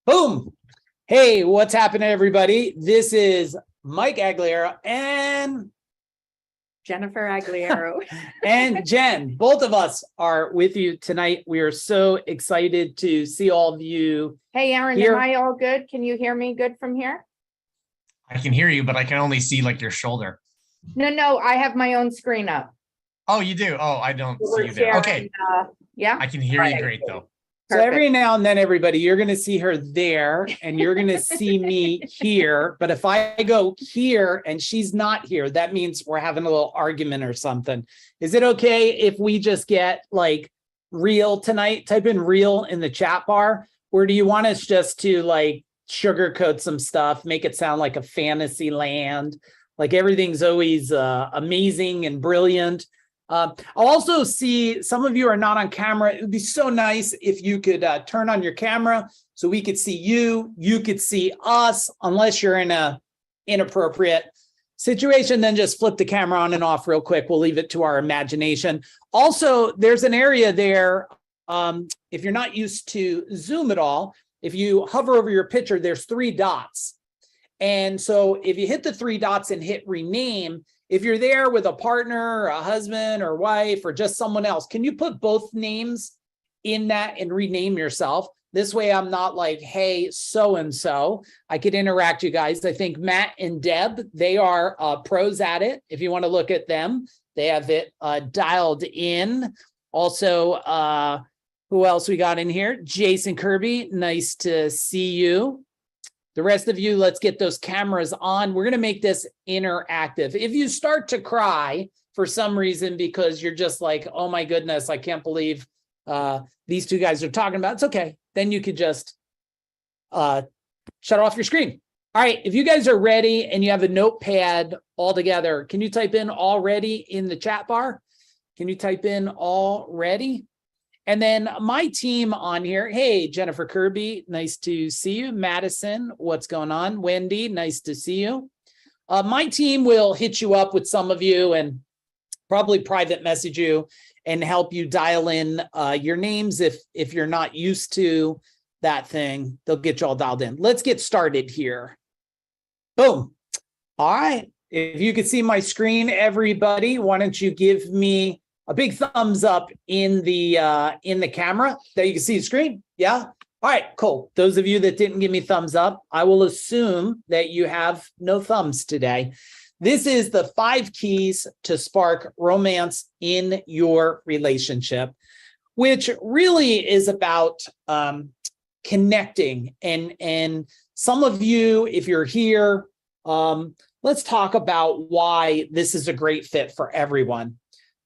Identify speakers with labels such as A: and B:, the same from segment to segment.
A: Boom. Hey, what's happening, everybody? This is Mike Aguilera and
B: Jennifer Aguilera.
A: and Jen. Both of us are with you tonight. We are so excited to see all of you.
B: Hey, Aaron,
A: Here.
B: am I all good? Can you hear me good from here?
C: I can hear you, but I can only see like your shoulder.
B: No, I have my own screen up.
C: Oh, you do? Oh, I don't
B: We're
C: see you there.
B: sharing,
C: Okay.
B: yeah.
C: I can hear you great though.
A: So
B: Perfect.
A: every now and then, everybody, you're going to see her there and you're going to see me here. But if I go here and she's not here, that means we're having a little argument or something. Is it okay if we just get like real tonight? Type in real in the chat bar. Or do you want us just to like sugarcoat some stuff, make it sound like a fantasy land, like everything's always amazing and brilliant? I'll also see some of you are not on camera. It would be so nice if you could turn on your camera so we could see you. You could see us, unless you're in a inappropriate situation, then just flip the camera on and off real quick. We'll leave it to our imagination. Also, there's an area there. If you're not used to Zoom at all, if you hover over your picture, there's 3 dots. And so if you hit the 3 dots and hit rename, if you're there with a partner, or a husband or wife, or just someone else, can you put both names in that and rename yourself? This way I'm not like, hey, so-and-so. I could interact you guys. I think Matt and Deb, they are pros at it. If you want to look at them, they have it dialed in. Also, who else we got in here? Jason Kirby, nice to see you. The rest of you, let's get those cameras on. We're going to make this interactive. If you start to cry for some reason because you're just like, oh my goodness, I can't believe these 2 guys are talking about it, it's okay. Then you could just shut off your screen. All right, if you guys are ready and you have a notepad all together, can you type in already in the chat bar? Can you type in already? And then my team on here, hey, Jennifer Kirby, nice to see you. Madison, what's going on? Wendy, nice to see you. My team will hit you up with some of you and probably private message you and help you dial in your names if you're not used to that thing. They'll get you all dialed in. Let's get started here. Boom. All right. If you could see my screen, everybody, why don't you give me a big thumbs up in the camera that you can see the screen? Yeah. All right, cool. Those of you that didn't give me thumbs up, I will assume that you have no thumbs today. This is the 5 keys to spark romance in your relationship, which really is about connecting. And some of you, if you're here, let's talk about why this is a great fit for everyone.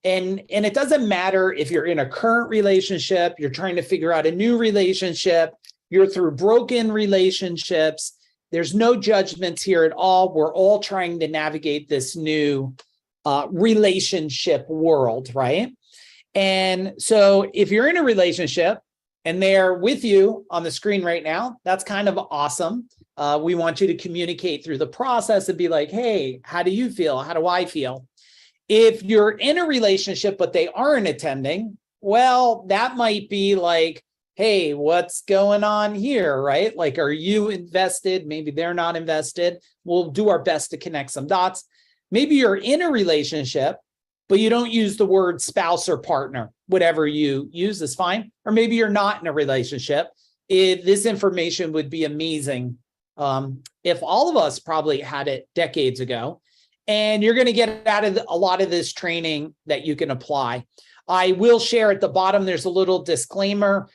A: And it doesn't matter if you're in a current relationship, you're trying to figure out a new relationship, you're through broken relationships. There's no judgments here at all. We're all trying to navigate this new relationship world, right? And so if you're in a relationship and they're with you on the screen right now, that's kind of awesome. We want you to communicate through the process and be like, hey, how do you feel? How do I feel? If you're in a relationship, but they aren't attending, well, that might be like, hey, what's going on here, right? Like, are you invested? Maybe they're not invested. We'll do our best to connect some dots. Maybe you're in a relationship, but you don't use the word spouse or partner. Whatever you use is fine. Or maybe you're not in a relationship. This information would be amazing if all of us probably had it decades ago. And you're going to get out of a lot of this training that you can apply. I will share at the bottom, there's a little disclaimer.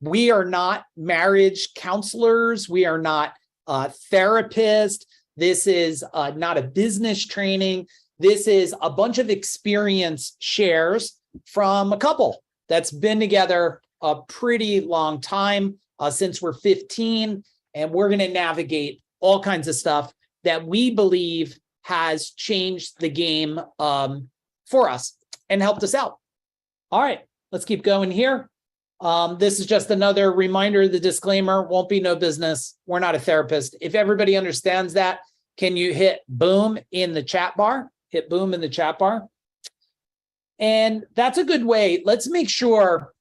A: We are not marriage counselors. We are not therapists. This is not a business training. This is a bunch of experience shares from a couple that's been together a pretty long time, since we're 15. And we're going to navigate all kinds of stuff that we believe has changed the game for us and helped us out. All right, let's keep going here. This is just another reminder, the disclaimer, won't be no business. We're not a therapist. If everybody understands that, can you hit boom in the chat bar? Hit boom in the chat bar. And that's a good way. Let's make sure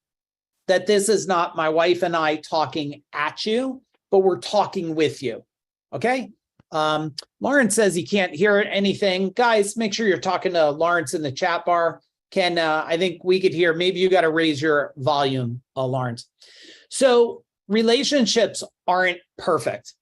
A: that this is not my wife and I talking at you. but we're talking with you. Okay. Lawrence says he can't hear anything. Guys, make sure you're talking to Lawrence in the chat bar. Ken, I think we could hear, maybe you got to raise your volume, Lawrence. So relationships aren't perfect,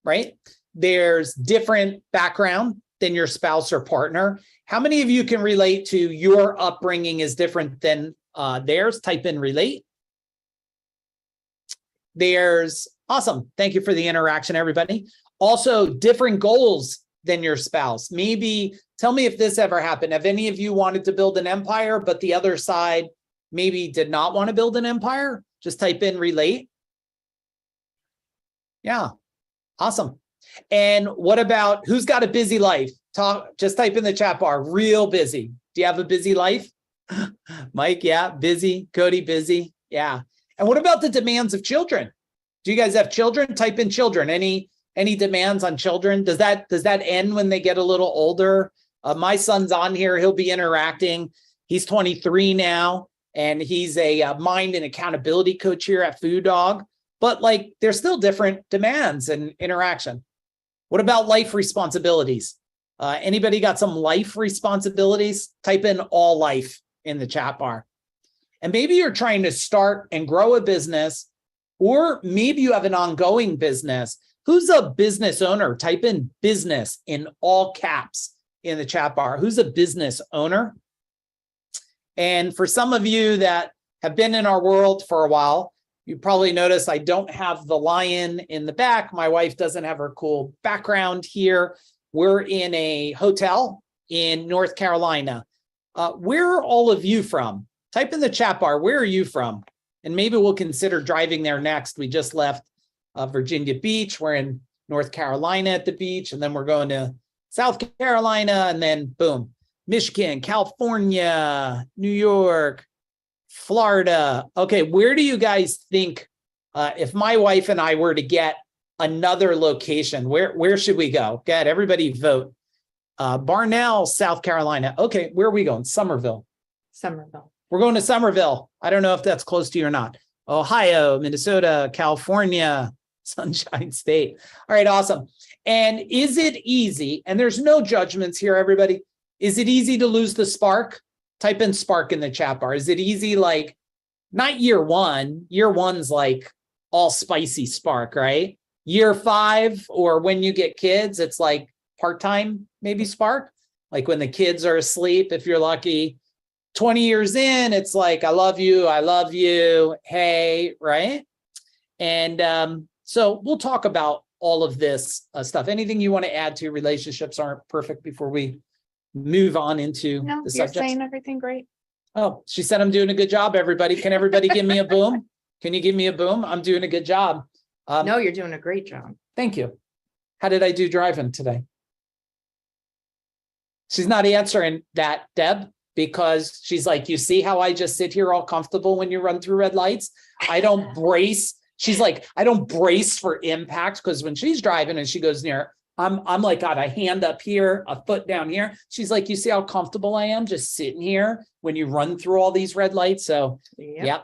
A: right? There's different background than your spouse or partner. How many of you can relate to your upbringing is different than theirs? Type in relate. There's awesome. Thank you for the interaction, everybody. Also, different goals than your spouse. Maybe tell me if this ever happened. Have any of you wanted to build an empire, but the other side maybe did not want to build an empire? Just type in relate. Yeah, awesome. And what about who's got a busy life? Just type in the chat bar, real busy. Do you have a busy life? Mike, yeah, busy. Cody, busy. Yeah. And what about the demands of children? Do you guys have children? Type in children. Any demands on children? Does that end when they get a little older? My son's on here. He'll be interacting. He's 23 now, and he's a mind and accountability coach here at Food Dog. But like, there's still different demands and interaction. What about life responsibilities? Anybody got some life responsibilities? Type in all life in the chat bar. And maybe you're trying to start and grow a business, or maybe you have an ongoing business. Who's a business owner? Type in business in all caps in the chat bar. Who's a business owner? And for some of you that have been in our world for a while, you probably noticed I don't have the lion in the back. My wife doesn't have her cool background here. We're in a hotel in North Carolina. Where are all of you from? Type in the chat bar, where are you from? And maybe we'll consider driving there next. We just left Virginia Beach. We're in North Carolina at the beach, and then we're going to South Carolina, and then boom, Michigan, California, New York, Florida. Okay, where do you guys think, if my wife and I were to get another location, where should we go? Good, everybody vote. Barnell, South Carolina. Okay, where are we going? Somerville.
B: Somerville.
A: We're going to Somerville. I don't know if that's close to you or not. Ohio, Minnesota, California, Sunshine State. All right, awesome. And is it easy, and there's no judgments here, everybody, is it easy to lose the spark? Type in spark in the chat bar. Is it easy, like, not year one? Year one's like all spicy spark, right? Year 5, or when you get kids, it's like part-time, maybe spark. Like when the kids are asleep, if you're lucky. 20 years in, it's like, I love you, hey, right? And so we'll talk about all of this stuff. Anything you want to add to relationships aren't perfect before we move on into
B: No,
A: the
B: you're
A: subject?
B: saying everything great.
A: Oh, she said I'm doing a good job, everybody. Can everybody give me a boom? Can you give me a boom? I'm doing a good job.
B: No, you're doing a great job.
A: Thank you. How did I do driving today? She's not answering that, Deb, because she's like, you see how I just sit here all comfortable when you run through red lights? I don't brace. She's like, I don't brace for impact, because when she's driving and she goes near, I'm like, got a hand up here, a foot down here. She's like, you see how comfortable I am just sitting here when you run through all these red lights? So, yeah.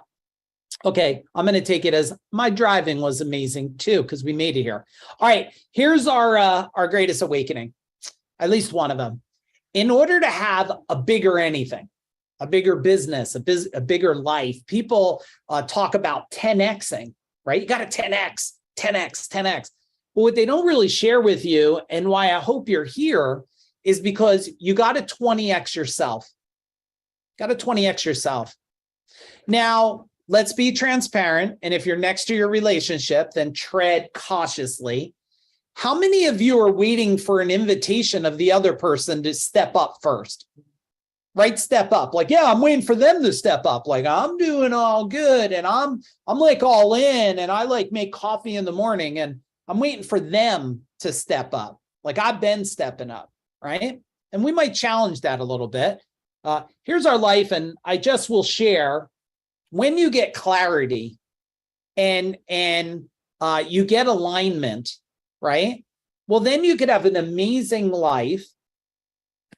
A: Okay, I'm going to take it as my driving was amazing too, because we made it here. All right, here's our greatest awakening, at least one of them. In order to have a bigger anything, a bigger business, a bigger life, people talk about 10xing, right? You got to 10x, 10x, 10x. But what they don't really share with you, and why I hope you're here, is because you got to 20x yourself. Got to 20x yourself. Now, let's be transparent. And if you're next to your relationship, then tread cautiously. How many of you are waiting for an invitation of the other person to step up first? Right? Step up. Like, yeah, I'm waiting for them to step up. Like, I'm doing all good, and I'm like all in, and I like make coffee in the morning, and I'm waiting for them to step up. Like, I've been stepping up, right? And we might challenge that a little bit. Here's our life, and I just will share, when you get clarity and you get alignment, right? Well, then you could have an amazing life.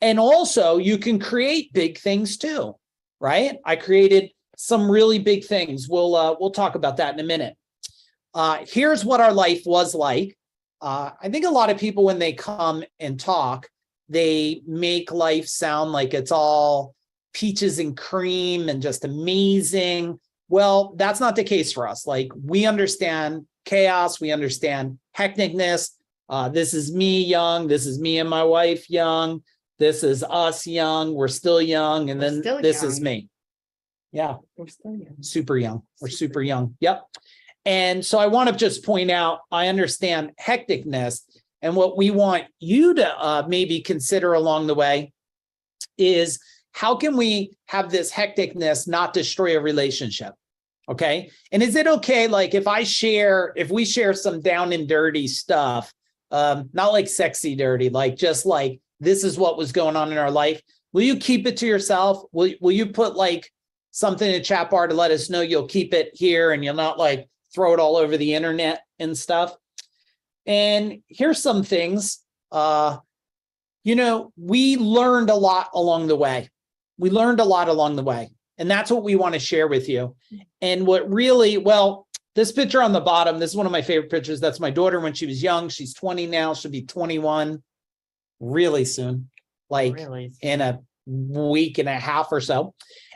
A: And also you can create big things too, right? I created some really big things. We'll talk about that in a minute. Here's what our life was like. I think a lot of people, when they come and talk, they make life sound like it's all peaches and cream and just amazing. Well, that's not the case for us. Like, we understand chaos, we understand hecticness. This is me young, this is me and my wife young, this is us young, we're still young, and
B: We're
A: then
B: still
A: this is
B: young.
A: me. Yeah,
B: We're still young.
A: super young. We're super
B: Super
A: young. Yep. And so I want to just point out, I understand hecticness. And what we want you to maybe consider along the way is, how can we have this hecticness not destroy a relationship? Okay. And is it okay, like, if we share some down and dirty stuff, not like sexy dirty, like just like, this is what was going on in our life, will you keep it to yourself? Will you put like something in the chat bar to let us know you'll keep it here and you'll not like throw it all over the internet and stuff? And here's some things, we learned a lot along the way. And that's what we want to share with you. And what really, well, this picture on the bottom, this is one of my favorite pictures. That's my daughter when she was young. She's 20 now. She'll be 21 really soon, like
B: Really?
A: in a week and a half or so.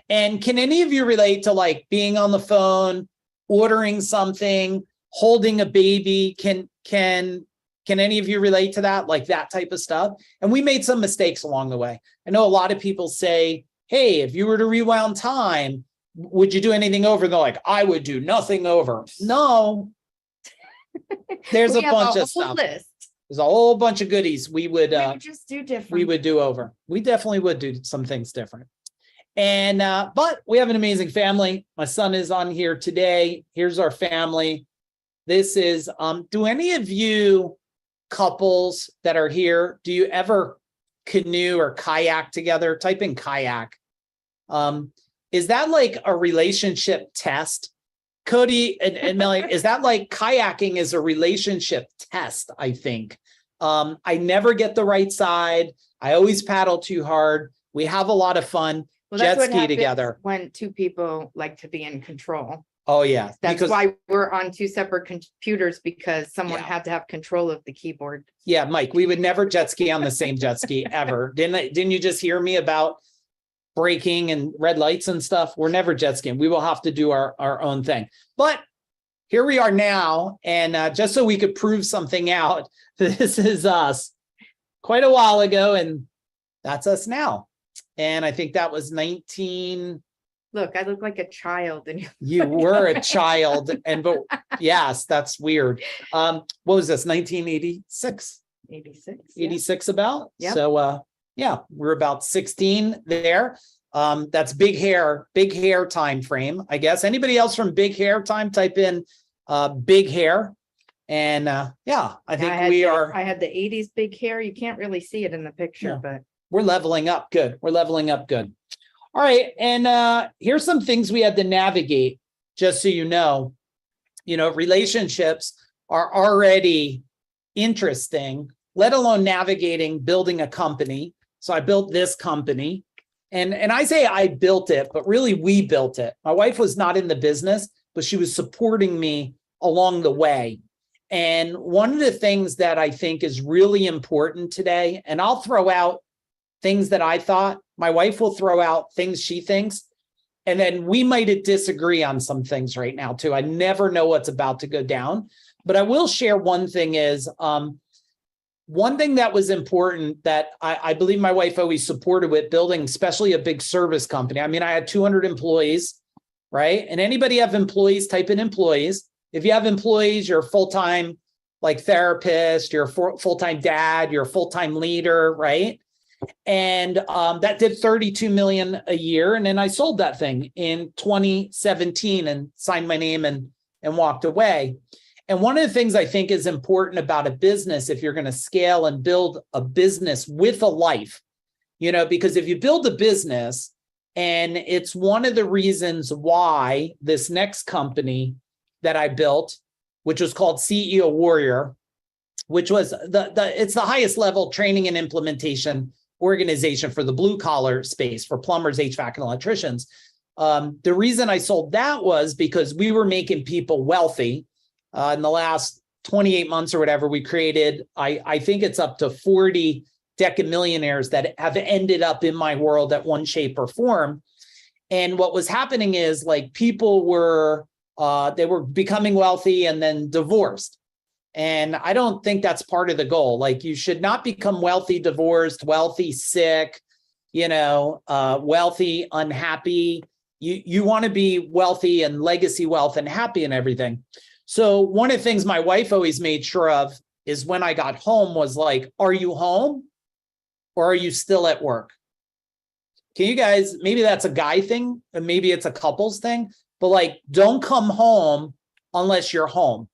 A: And can any of you relate to like being on the phone, ordering something, holding a baby? Can any of you relate to that? Like that type of stuff? And we made some mistakes along the way. I know a lot of people say, hey, if you were to rewound time, would you do anything over? And they're like, I would do nothing over. No, there's a
B: We have
A: bunch of
B: whole
A: stuff.
B: list.
A: There's a whole bunch of goodies we would
B: just do different.
A: we would do over. We definitely would do some things different. And but we have an amazing family. My son is on here today. Here's our family. This is do any of you couples that are here, do you ever canoe or kayak together? Type in kayak. Is that like a relationship test? Cody and Melanie, is that like kayaking is a relationship test? I think. I never get the right side. I always paddle too hard. We have a lot of fun.
B: Well, that's
A: jet
B: what
A: ski
B: happens
A: together.
B: when two people like to be in control.
A: Oh yeah.
B: That's
A: because,
B: why we're on two separate computers, because someone
A: Yeah.
B: had to have control of the keyboard.
A: Yeah, Mike, we would never jet ski on the same jet ski ever. Didn't you just hear me about braking and red lights and stuff? We're never jet skiing. We will have to do our own thing. But here we are now. And just so we could prove something out, this is us quite a while ago. And that's us now. And I think that was 19.
B: Look, I look like a child and
A: You were a child. But yes, that's weird. What was this? 1986?
B: 86.
A: 86 about.
B: Yep.
A: So yeah, we're about 16 there. That's big hair time frame, I guess. Anybody else from big hair time? Type in big hair. And yeah, I think
B: I had the 80s big hair. You can't really see it in the picture,
A: Yeah.
B: but
A: we're leveling up good. We're leveling up good. All right. And here's some things we had to navigate, just so you know, relationships are already interesting, let alone navigating, building a company. So I built this company, and I say I built it, but really we built it. My wife was not in the business, but she was supporting me along the way. And one of the things that I think is really important today, and I'll throw out things that I thought, my wife will throw out things she thinks, and then we might disagree on some things right now too. I never know what's about to go down, but I will share one thing is, one thing that was important that I believe my wife always supported with building, especially a big service company. I mean, I had 200 employees, right? And anybody have employees, type in employees. If you have employees, you're a full-time like therapist, you're a full-time dad, you're a full-time leader, right? And that did 32 million a year. And then I sold that thing in 2017 and signed my name and walked away. And one of the things I think is important about a business, if you're going to scale and build a business with a life, because if you build a business, and it's one of the reasons why this next company that I built, which was called CEO Warrior, which was it's the highest level training and implementation organization for the blue collar space for plumbers, HVAC, and electricians. The reason I sold that was because we were making people wealthy. In the last 28 months or whatever, we created, I think it's up to 40 decamillionaires that have ended up in my world at one shape or form. And what was happening is like people were, they were becoming wealthy and then divorced. And I don't think that's part of the goal. Like you should not become wealthy, divorced, wealthy, sick, wealthy, unhappy. You want to be wealthy and legacy wealth and happy and everything. So one of the things my wife always made sure of is when I got home was like, are you home or are you still at work? Can you guys, maybe that's a guy thing and maybe it's a couples thing, but like, don't come home unless you're home.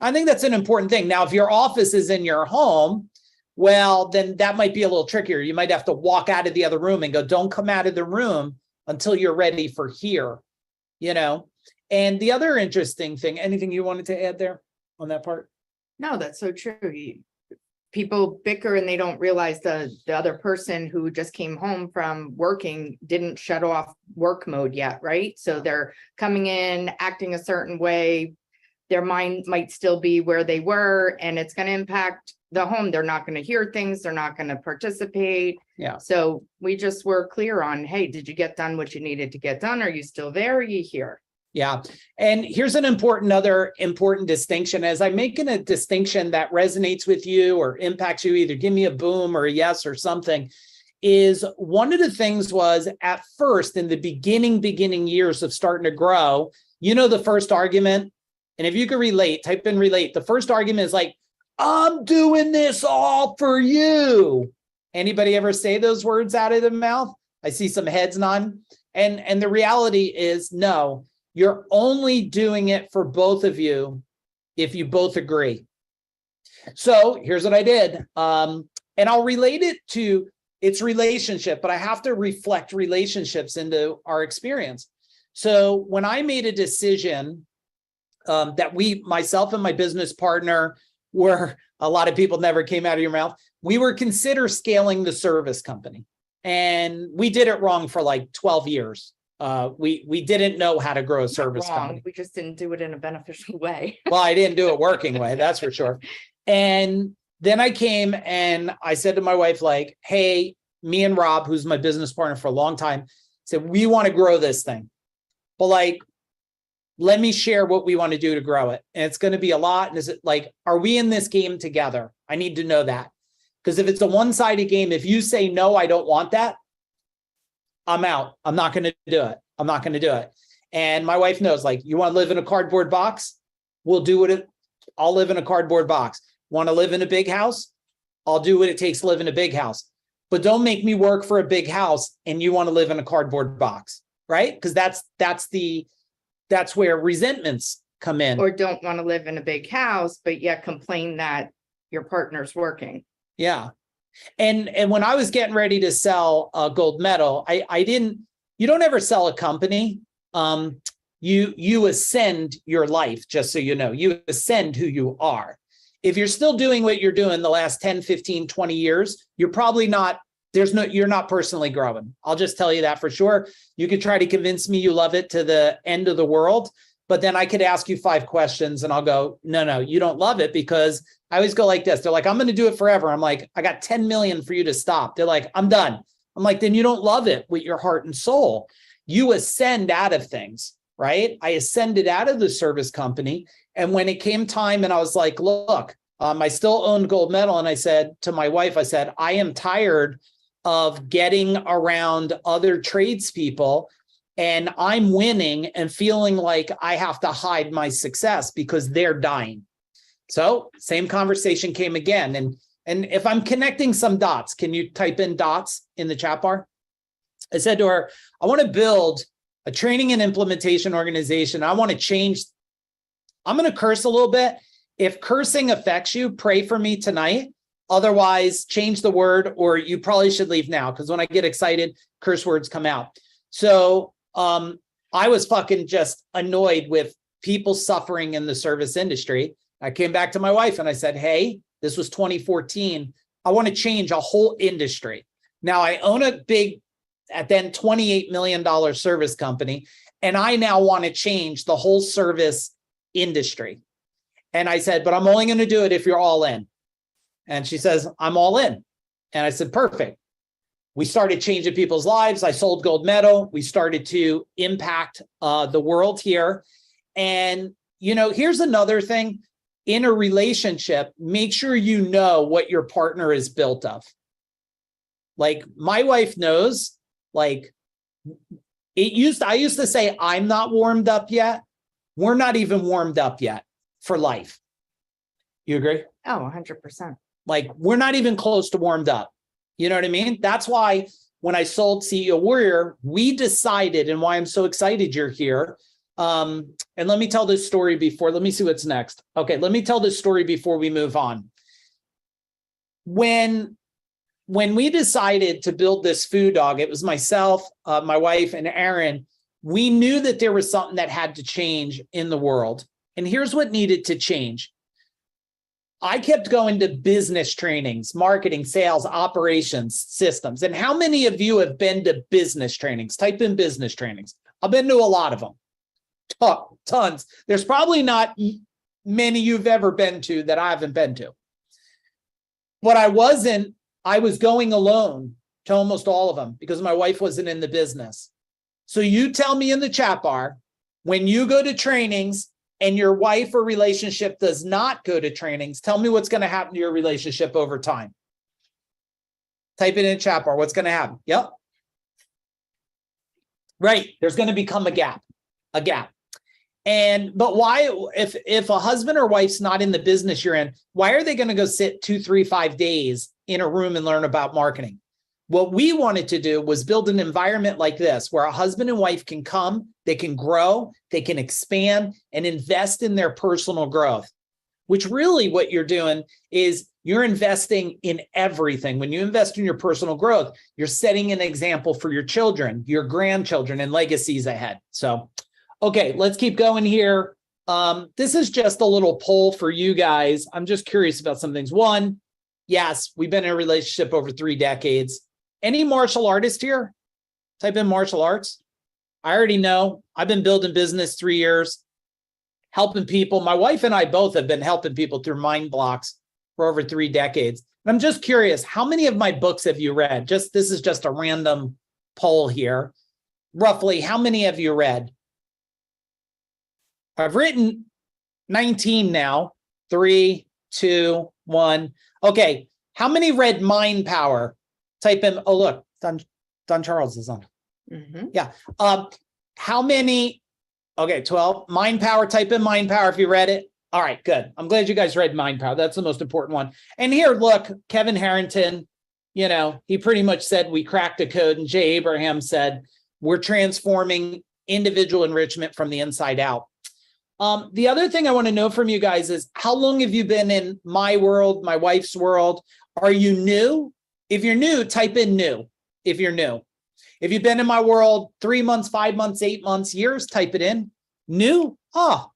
A: I think that's an important thing. Now, if your office is in your home, well, then that might be a little trickier. You might have to walk out of the other room and go, don't come out of the room until you're ready for here, And the other interesting thing, anything you wanted to add there on that part?
B: No, that's so true. People bicker and they don't realize the other person who just came home from working didn't shut off work mode yet, right? So they're coming in, acting a certain way. Their mind might still be where they were, and it's going to impact the home. They're not going to hear things. They're not going to participate.
A: Yeah.
B: So we just were clear on, hey, did you get done what you needed to get done? Are you still there? Are you here?
A: Yeah. And here's another important distinction. As I'm making a distinction that resonates with you or impacts you, either give me a boom or a yes or something, is one of the things was at first in the beginning years of starting to grow, the first argument, and if you could relate, type in relate. The first argument is like, I'm doing this all for you. Anybody ever say those words out of the mouth? I see some heads nodding. And the reality is no, you're only doing it for both of you if you both agree. So here's what I did. And I'll relate it to its relationship, but I have to reflect relationships into our experience. So when I made a decision that myself and my business partner were, a lot of people never came out of your mouth, we were consider scaling the service company. And we did it wrong for like 12 years. We didn't know how to grow a service company.
B: We just didn't do it in a beneficial way.
A: Well, I didn't do it working way, that's for sure. And then I came and I said to my wife, like, hey, me and Rob, who's my business partner for a long time, said, we want to grow this thing. But like, let me share what we want to do to grow it. And it's going to be a lot. And is it like, are we in this game together? I need to know that. Because if it's a one-sided game, if you say, no, I don't want that, I'm out. I'm not going to do it. I'm not going to do it. And my wife knows, like, you want to live in a cardboard box? We'll do it. I'll live in a cardboard box. Want to live in a big house? I'll do what it takes to live in a big house. But don't make me work for a big house and you want to live in a cardboard box, right? Because that's where resentments come in.
B: Or don't want to live in a big house, but yet complain that your partner's working.
A: Yeah. And when I was getting ready to sell a gold medal, you don't ever sell a company. You ascend your life, just so you know, you ascend who you are. If you're still doing what you're doing the last 10, 15, 20 years, you're probably not, you're not personally growing. I'll just tell you that for sure. You could try to convince me you love it to the end of the world, but then I could ask you 5 questions and I'll go, no, you don't love it, because I always go like this. They're like, I'm going to do it forever. I'm like, I got 10 million for you to stop. They're like, I'm done. I'm like, then you don't love it with your heart and soul. You ascend out of things, right? I ascended out of the service company. And when it came time and I was like, look, I still owned gold medal. And I said to my wife, I said, I am tired of getting around other tradespeople and I'm winning and feeling like I have to hide my success because they're dying. So same conversation came again. And if I'm connecting some dots, can you type in dots in the chat bar? I said to her, I want to build a training and implementation organization. I want to change. I'm going to curse a little bit. If cursing affects you, pray for me tonight. Otherwise, change the word, or you probably should leave now, because when I get excited, curse words come out. So I was fucking just annoyed with people suffering in the service industry. I came back to my wife and I said, hey, this was 2014. I want to change a whole industry. Now I own a big, at then $28 million service company, and I now want to change the whole service industry. And I said, but I'm only going to do it if you're all in. And she says, I'm all in. And I said, perfect. We started changing people's lives. I sold gold medal. We started to impact the world here. And, here's another thing. In a relationship, make sure you know what your partner is built of. Like my wife knows, like I used to say, I'm not warmed up yet. We're not even warmed up yet for life. You agree?
B: Oh, 100%.
A: Like we're not even close to warmed up. You know what I mean? That's why when I sold CEO Warrior, we decided, and why I'm so excited you're here. And let me tell this story before, let me see what's next. Okay, let me tell this story before we move on. When we decided to build this food dog, it was myself, my wife, and Aaron. We knew that there was something that had to change in the world. And here's what needed to change. I kept going to business trainings, marketing, sales, operations, systems. And how many of you have been to business trainings? Type in business trainings. I've been to a lot of them. Tons. There's probably not many you've ever been to that I haven't been to. But I was going alone to almost all of them because my wife wasn't in the business. So you tell me in the chat bar, when you go to trainings and your wife or relationship does not go to trainings, tell me what's going to happen to your relationship over time. Type it in the chat bar. What's going to happen? Yep. Right. There's going to become a gap. But why, if a husband or wife's not in the business you're in, why are they going to go sit 2, 3, 5 days in a room and learn about marketing? What we wanted to do was build an environment like this, where a husband and wife can come, they can grow, they can expand and invest in their personal growth, which really what you're doing is you're investing in everything. When you invest in your personal growth, you're setting an example for your children, your grandchildren, and legacies ahead. So, okay, let's keep going here. This is just a little poll for you guys. I'm just curious about some things. One, yes, we've been in a relationship over 3 decades. Any martial artist here? Type in martial arts. I already know. I've been building business 3 years, helping people. My wife and I both have been helping people through mind blocks for over 3 decades. And I'm just curious, how many of my books have you read? This is just a random poll here. Roughly, how many have you read? I've written 19 now. 3, 2, 1. Okay. How many read Mind Power? Type in, oh, look, Don Charles is on.
B: Mm-hmm.
A: Yeah. How many? Okay, 12. Mind Power, type in Mind Power if you read it. All right, good. I'm glad you guys read Mind Power. That's the most important one. And here, look, Kevin Harrington, he pretty much said we cracked the code. And Jay Abraham said, we're transforming individual enrichment from the inside out. The other thing I want to know from you guys is, how long have you been in my world, my wife's world? Are you new? If you're new, type in new. If you're new. If you've been in my world 3 months, 5 months, 8 months, years, type it in. New? Oh,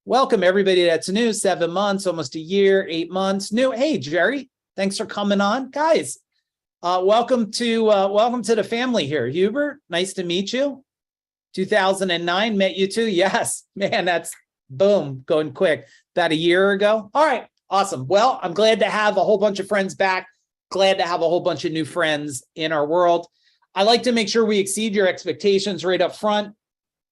A: welcome everybody that's new. 7 months, almost a year, 8 months. New. Hey, Jerry, thanks for coming on. Guys, welcome to the family here. Hubert, nice to meet you. 2009, met you too. Yes, man, that's boom, going quick. About a year ago. All right, awesome. Well, I'm glad to have a whole bunch of friends back. Glad to have a whole bunch of new friends in our world. I like to make sure we exceed your expectations right up front.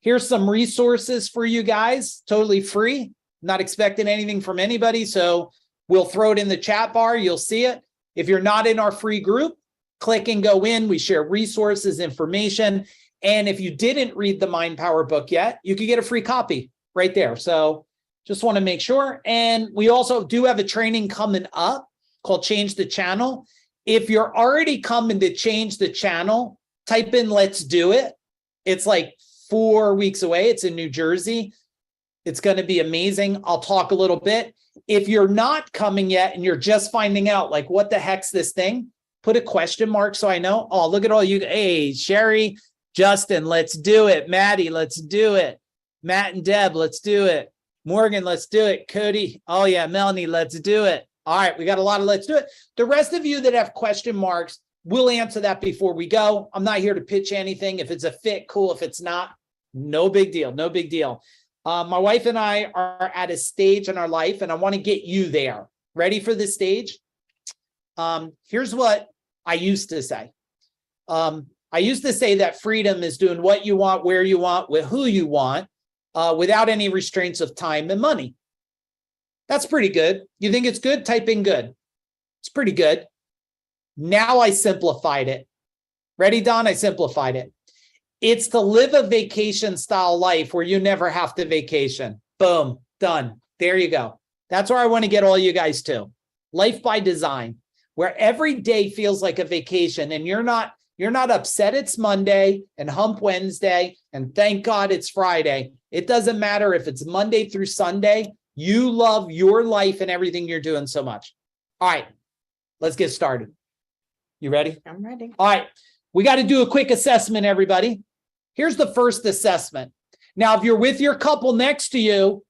A: Here's some resources for you guys, totally free. Not expecting anything from anybody, so we'll throw it in the chat bar. You'll see it. If you're not in our free group, click and go in. We share resources, information. And if you didn't read the Mind Power book yet, you could get a free copy right there. So just want to make sure. And we also do have a training coming up called Change the Channel. If you're already coming to change the channel, type in Let's Do It. It's like 4 weeks away. It's in New Jersey. It's going to be amazing. I'll talk a little bit. If you're not coming yet and you're just finding out, like, what the heck's this thing? Put a question mark so I know. Oh, look at all you. Hey, Sherry, Justin, let's do it. Maddie, let's do it. Matt and Deb, let's do it. Morgan, let's do it. Cody, oh yeah, Melanie, let's do it. All right, we got a lot of let's do it. The rest of you that have question marks, we'll answer that before we go. I'm not here to pitch anything. If it's a fit, cool. If it's not, no big deal. No big deal. My wife and I are at a stage in our life, and I want to get you there. Ready for the stage? Here's what I used to say. I used to say that freedom is doing what you want, where you want, with who you want, without any restraints of time and money. That's pretty good. You think it's good? Type in good. It's pretty good. Now I simplified it. Ready, Don? I simplified it. It's to live a vacation style life where you never have to vacation. Boom, done. There you go. That's where I want to get all you guys to. Life by design, where every day feels like a vacation, and you're not upset it's Monday and hump Wednesday and thank God it's Friday. It doesn't matter if it's Monday through Sunday. You love your life and everything you're doing so much. All right, let's get started. You ready?
B: I'm ready.
A: All right, we got to do a quick assessment, everybody. Here's the first assessment. Now, if you're with your couple next to you,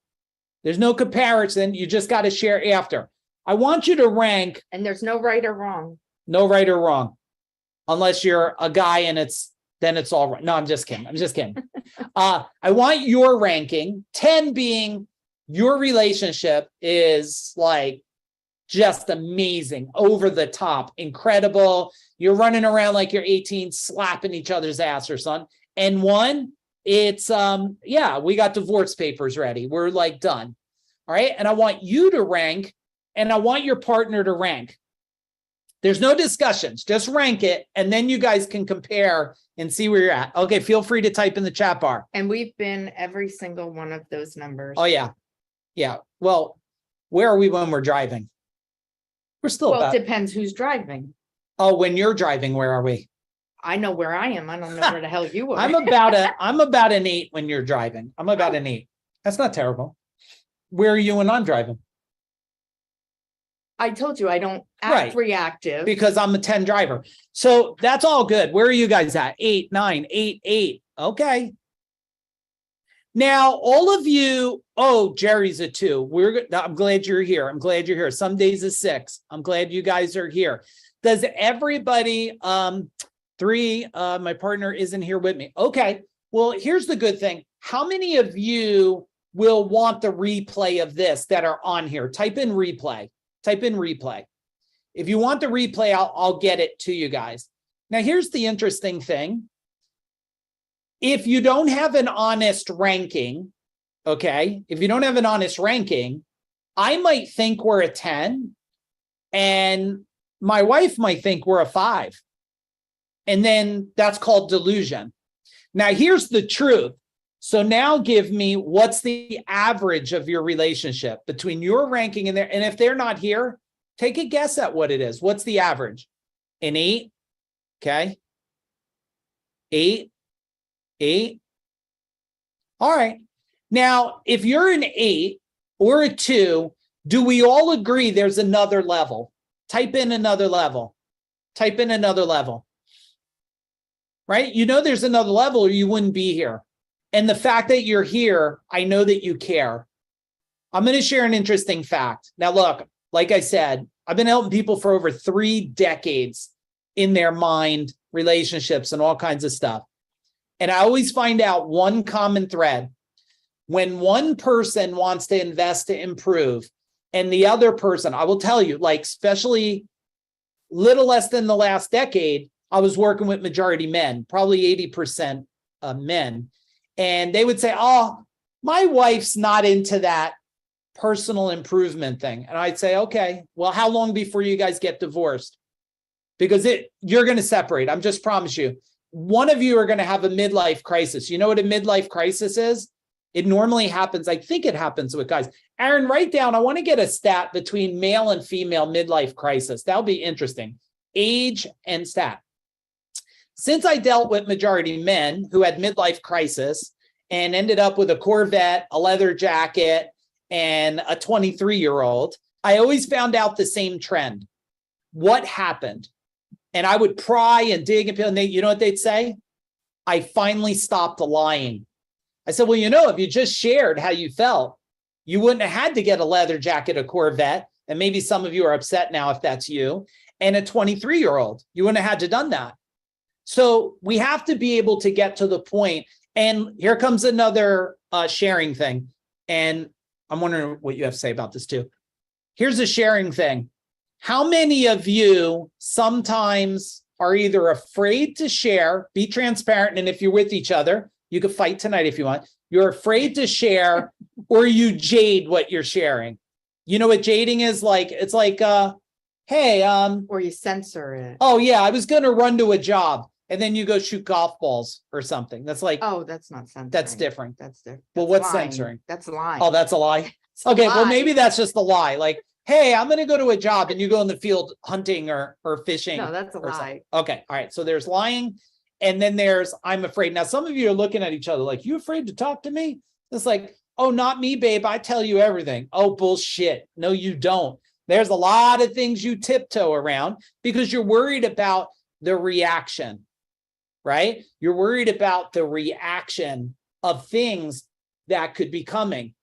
A: there's no comparison. You just got to share after. I want you to rank.
B: And there's no right or wrong.
A: No right or wrong. Unless you're a guy and then it's all right. No, I'm just kidding. I'm just kidding. I want your ranking, 10 being your relationship is like just amazing, over the top, incredible. You're running around like you're 18, slapping each other's ass or something. And 1, it's, yeah, we got divorce papers ready. We're like done. All right. And I want you to rank, and I want your partner to rank. There's no discussions, just rank it. And then you guys can compare and see where you're at. Okay. Feel free to type in the chat bar.
B: And we've been every single one of those numbers.
A: Oh yeah. Yeah. Well, where are we when we're driving? We're still
B: Well,
A: about,
B: it depends who's driving.
A: oh, when you're driving, where are we?
B: I know where I am. I don't know where the hell you are.
A: I'm about an 8 when you're driving. I'm about an 8. That's not terrible. Where are you when I'm driving?
B: I told you I don't act
A: Right.
B: reactive.
A: Because I'm a 10 driver. So that's all good. Where are you guys at? 8, 9, 8, 8. Okay. Now, all of you, oh, Jerry's a 2. I'm glad you're here. I'm glad you're here. Some days a 6. I'm glad you guys are here. Does everybody, 3, my partner isn't here with me. Okay. Well, here's the good thing. How many of you will want the replay of this that are on here? Type in replay. Type in replay. If you want the replay, I'll get it to you guys. Now, here's the interesting thing. If you don't have an honest ranking, okay, if you don't have an honest ranking, I might think we're a 10, and my wife might think we're a 5. And then that's called delusion. Now, here's the truth. So now give me what's the average of your relationship between your ranking and there. And if they're not here, take a guess at what it is. What's the average? An 8. Okay. 8. 8. All right. Now, if you're an 8 or a 2, do we all agree there's another level? Type in another level. Type in another level. Right? You know there's another level or you wouldn't be here. And the fact that you're here, I know that you care. I'm going to share an interesting fact. Now, look, like I said, I've been helping people for over 3 decades in their mind, relationships, and all kinds of stuff. And I always find out one common thread. When one person wants to invest to improve, and the other person, I will tell you, like, especially little less than the last decade, I was working with majority men, probably 80% men. And they would say, oh, my wife's not into that personal improvement thing. And I'd say, okay, well, how long before you guys get divorced? Because you're going to separate. I'm just promise you. One of you are going to have a midlife crisis. You know what a midlife crisis is? It normally happens. I think it happens with guys. Aaron, write down. I want to get a stat between male and female midlife crisis. That'll be interesting. Age and stat. Since I dealt with majority men who had midlife crisis and ended up with a Corvette, a leather jacket, and a 23-year-old, I always found out the same trend. What happened? And I would pry and dig and you know what they'd say? I finally stopped lying. I said, well, you know, if you just shared how you felt, you wouldn't have had to get a leather jacket, a Corvette, and maybe some of you are upset now if that's you, and a 23-year-old. You wouldn't have had to done that. So we have to be able to get to the point. And here comes another sharing thing. And I'm wondering what you have to say about this too. Here's a sharing thing. How many of you sometimes are either afraid to share, be transparent, and if you're with each other, you could fight tonight if you want. You're afraid to share, or you jade what you're sharing. You know what jading is like? It's like, hey,
B: Or you censor it.
A: oh yeah, I was gonna run to a job, and then you go shoot golf balls or something. That's like,
B: Oh, that's not censoring.
A: that's different.
B: That's different.
A: Well, what's censoring?
B: That's lying.
A: Oh, that's a lie.
B: It's a
A: Okay, well,
B: lie.
A: maybe that's just a lie. Like, hey, I'm gonna go to a job, and you go in the field hunting or fishing.
B: No, that's a
A: or something.
B: lie.
A: Okay, all right. So there's lying, and then there's I'm afraid. Now, some of you are looking at each other like, you afraid to talk to me? It's like, oh, not me, babe. I tell you everything. Oh, bullshit. No, you don't. There's a lot of things you tiptoe around because you're worried about the reaction, right? You're worried about the reaction of things that could be coming.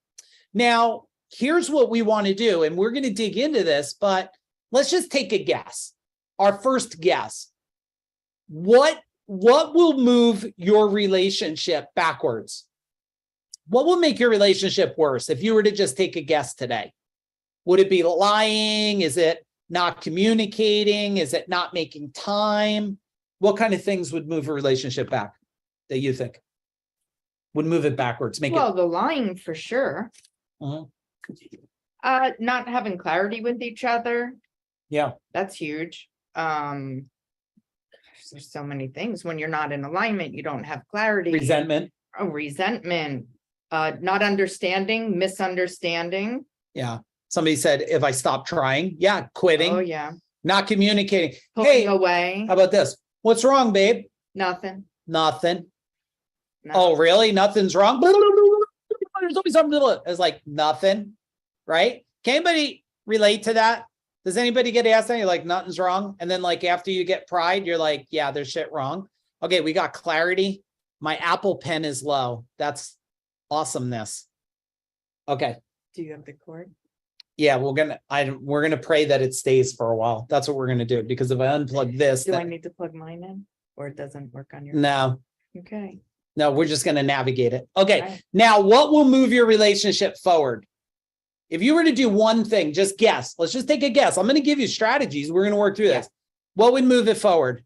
A: Now, here's what we want to do, and we're going to dig into this, but let's just take a guess. Our first guess. What will move your relationship backwards? What will make your relationship worse if you were to just take a guess today? Would it be lying? Is it not communicating? Is it not making time? What kind of things would move a relationship back that you think would move it backwards?
B: Well, the lying for sure.
A: Mhm.
B: Not having clarity with each other.
A: Yeah.
B: That's huge. There's so many things. When you're not in alignment, you don't have clarity.
A: Resentment.
B: Oh, resentment. Not understanding, misunderstanding.
A: Yeah. Somebody said, if I stop trying, yeah, quitting,
B: Oh, yeah.
A: not communicating.
B: Pulling
A: Hey,
B: away.
A: how about this? What's wrong, babe?
B: Nothing.
A: Nothing.
B: No.
A: Oh, really? Nothing's wrong? There's always something to it. It's like nothing, right? Can anybody relate to that? Does anybody get asked that? You're like, nothing's wrong. And then like after you get pride, you're like, yeah, there's shit wrong. Okay, we got clarity. My Apple Pen is low. That's awesomeness. Okay.
B: Do you have the cord?
A: Yeah, we're gonna pray that it stays for a while. That's what we're gonna do, because if I unplug this,
B: Do I need to plug mine in? Or it doesn't work on your?
A: no,
B: Okay.
A: we're just gonna navigate it. Okay,
B: Right.
A: now what will move your relationship forward? If you were to do one thing, just guess. Let's just take a guess. I'm gonna give you strategies. We're gonna work through this. What would move it forward?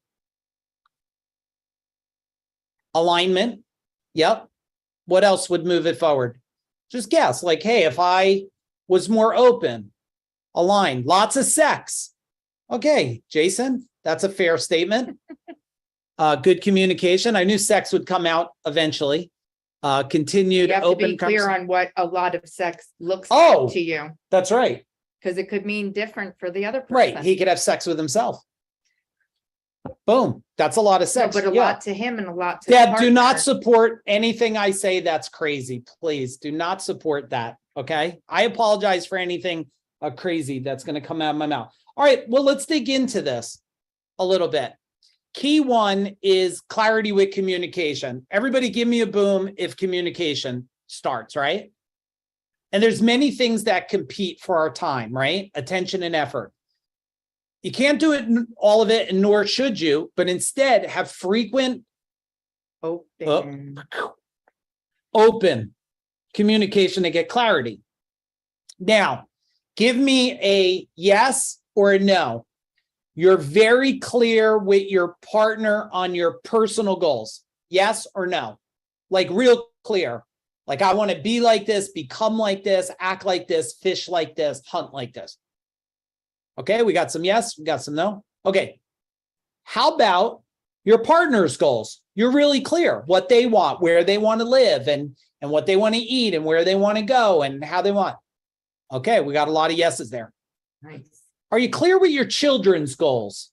A: Alignment. Yep. What else would move it forward? Just guess. Like, hey, if I was more open, aligned, lots of sex. Okay, Jason, that's a fair statement. Good communication. I knew sex would come out eventually. Continued
B: You have to
A: open
B: be clear
A: conversation.
B: on what a lot of sex looks
A: Oh.
B: like to you,
A: That's right.
B: because it could mean different for the other person.
A: Right. He could have sex with himself. Boom. That's a lot of
B: No,
A: sex.
B: but a
A: Yeah.
B: lot to him and a lot to the
A: Deb, do not
B: partner.
A: support anything I say that's crazy. Please do not support that. Okay. I apologize for anything crazy that's going to come out of my mouth. All right. Well, let's dig into this a little bit. Key one is clarity with communication. Everybody give me a boom if communication starts, right? And there's many things that compete for our time, right? Attention and effort. You can't do it all of it, and nor should you, but instead have frequent
B: Open.
A: open communication to get clarity. Now, give me a yes or a no. You're very clear with your partner on your personal goals. Yes or no? Like real clear. Like, I want to be like this, become like this, act like this, fish like this, hunt like this. Okay, we got some yes, we got some no. Okay. How about your partner's goals? You're really clear what they want, where they want to live, and what they want to eat, and where they want to go, and how they want. Okay, we got a lot of yeses there.
B: Nice.
A: Are you clear with your children's goals?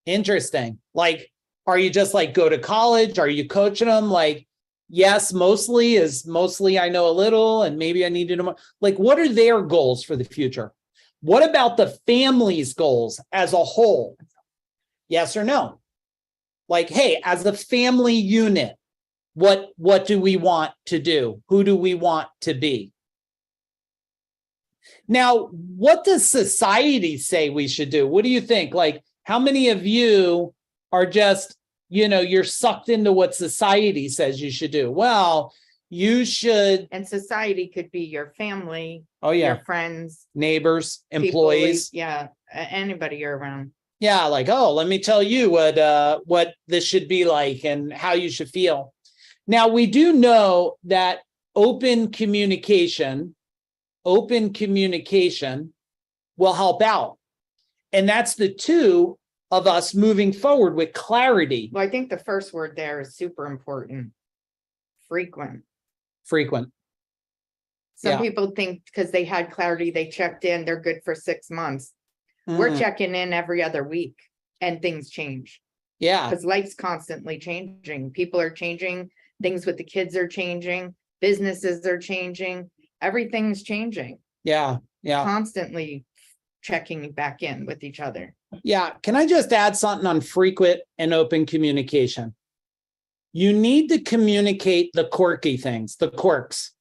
A: Interesting. Like, are you just like go to college? Are you coaching them? Like, yes, mostly I know a little, and maybe I need to know more. Like, what are their goals for the future? What about the family's goals as a whole? Yes or no? Like, hey, as a family unit, what do we want to do? Who do we want to be? Now, what does society say we should do? What do you think? Like, how many of you are just, you're sucked into what society says you should do? Well, you should,
B: And society could be your family,
A: oh
B: your
A: yeah,
B: friends,
A: neighbors,
B: people,
A: employees.
B: yeah, anybody you're around.
A: Yeah, like, oh, let me tell you what this should be like and how you should feel. Now, we do know that open communication will help out. And that's the two of us moving forward with clarity.
B: Well, I think the first word there is super important. Frequent.
A: Frequent.
B: Some
A: Yeah.
B: people think because they had clarity, they checked in, they're good for 6 months. We're
A: Mhm.
B: checking in every other week and things change
A: Yeah.
B: because life's constantly changing. People are changing, things with the kids are changing, businesses are changing, everything's changing,
A: Yeah. Yeah.
B: constantly checking back in with each other.
A: Yeah. Can I just add something on frequent and open communication? You need to communicate the quirky things, the quirks.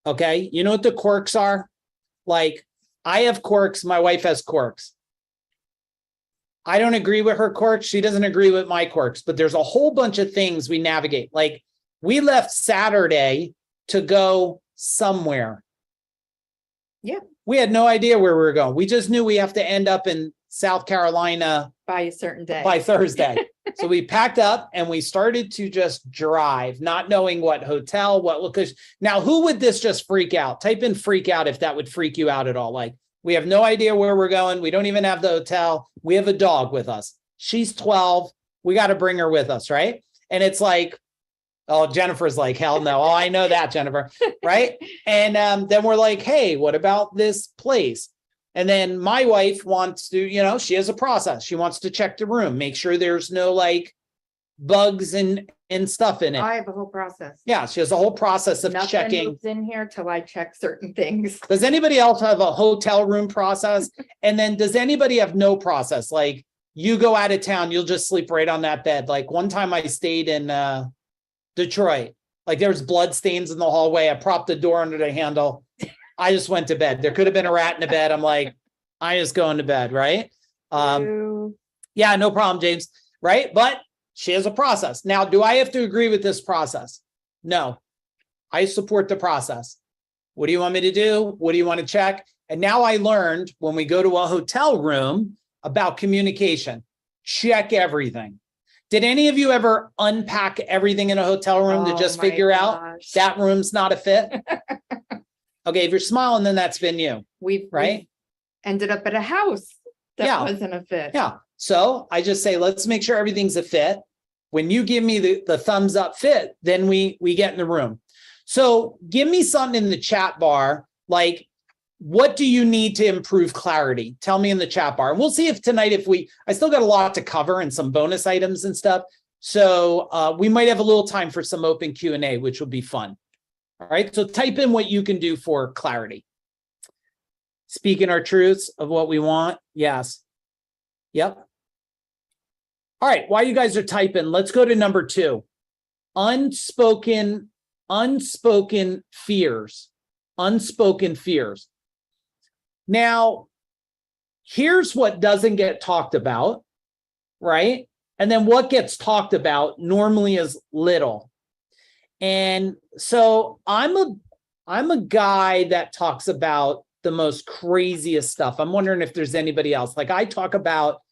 A: Okay. You know what the quirks are? Like, I have quirks. My wife has quirks. I don't agree with her quirks. She doesn't agree with my quirks, but there's a whole bunch of things we navigate. Like, we left Saturday to go somewhere.
B: Yeah.
A: We had no idea where we were going. We just knew we have to end up in South Carolina
B: By a certain day.
A: by Thursday. So we packed up and we started to just drive, not knowing what hotel, what location. Now, who would this just freak out? Type in freak out if that would freak you out at all. Like, we have no idea where we're going. We don't even have the hotel. We have a dog with us. She's 12. We got to bring her with us, right? And it's like, oh, Jennifer's like, hell no. Oh, I know that, Jennifer, right? And then we're like, hey, what about this place? And then my wife wants to, she has a process. She wants to check the room, make sure there's no like bugs and stuff in it.
B: I have a whole process.
A: Yeah, she has a whole process of
B: Nothing
A: checking.
B: moves in here till I check certain things.
A: Does anybody else have a hotel room process? And then does anybody have no process? Like, you go out of town, you'll just sleep right on that bed. Like, one time I stayed in Detroit, like there was blood stains in the hallway. I propped the door under the handle. I just went to bed. There could have been a rat in the bed. I'm like, I just go into bed, right? Yeah, no problem, James. Right? But she has a process. Now, do I have to agree with this process? No, I support the process. What do you want me to do? What do you want to check? And now I learned when we go to a hotel room about communication, check everything. Did any of you ever unpack everything in a hotel room to just figure out that room's not a fit? Okay, if you're smiling, then that's been you.
B: We've
A: right?
B: ended up at a house that wasn't a fit.
A: Yeah. So I just say, let's make sure everything's a fit. When you give me the thumbs up fit, then we get in the room. So give me something in the chat bar, like, what do you need to improve clarity? Tell me in the chat bar. And we'll see if tonight, I still got a lot to cover and some bonus items and stuff. So we might have a little time for some open Q&A, which will be fun. All right. So type in what you can do for clarity. Speaking our truths of what we want. Yes. Yep. All right. While you guys are typing, let's go to number 2. Unspoken fears. Unspoken fears. Now, here's what doesn't get talked about, right? And then what gets talked about normally is little. And so I'm a guy that talks about the most craziest stuff. I'm wondering if there's anybody else. Like, I talk about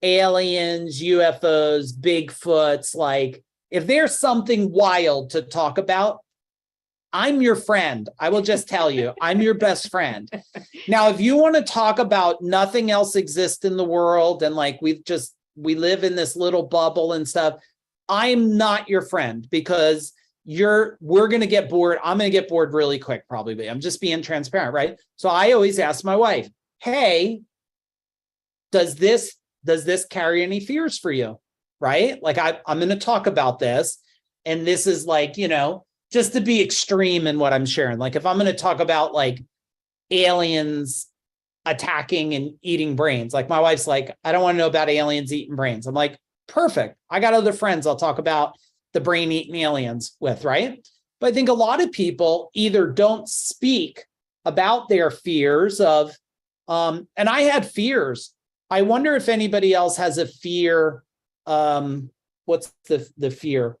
A: aliens, UFOs, Bigfoots. Like, if there's something wild to talk about, I'm your friend. I will just tell you, I'm your best friend. Now, if you want to talk about nothing else exists in the world and like we live in this little bubble and stuff, I'm not your friend because we're going to get bored. I'm going to get bored really quick, probably. I'm just being transparent, right? So I always ask my wife, hey, does this carry any fears for you? Right? Like, I'm going to talk about this. And this is like, just to be extreme in what I'm sharing. Like, if I'm going to talk about like aliens attacking and eating brains, like my wife's like, I don't want to know about aliens eating brains. I'm like, perfect. I got other friends I'll talk about the brain eating aliens with, right? But I think a lot of people either don't speak about their fears of, and I had fears. I wonder if anybody else has a fear. What's the fear?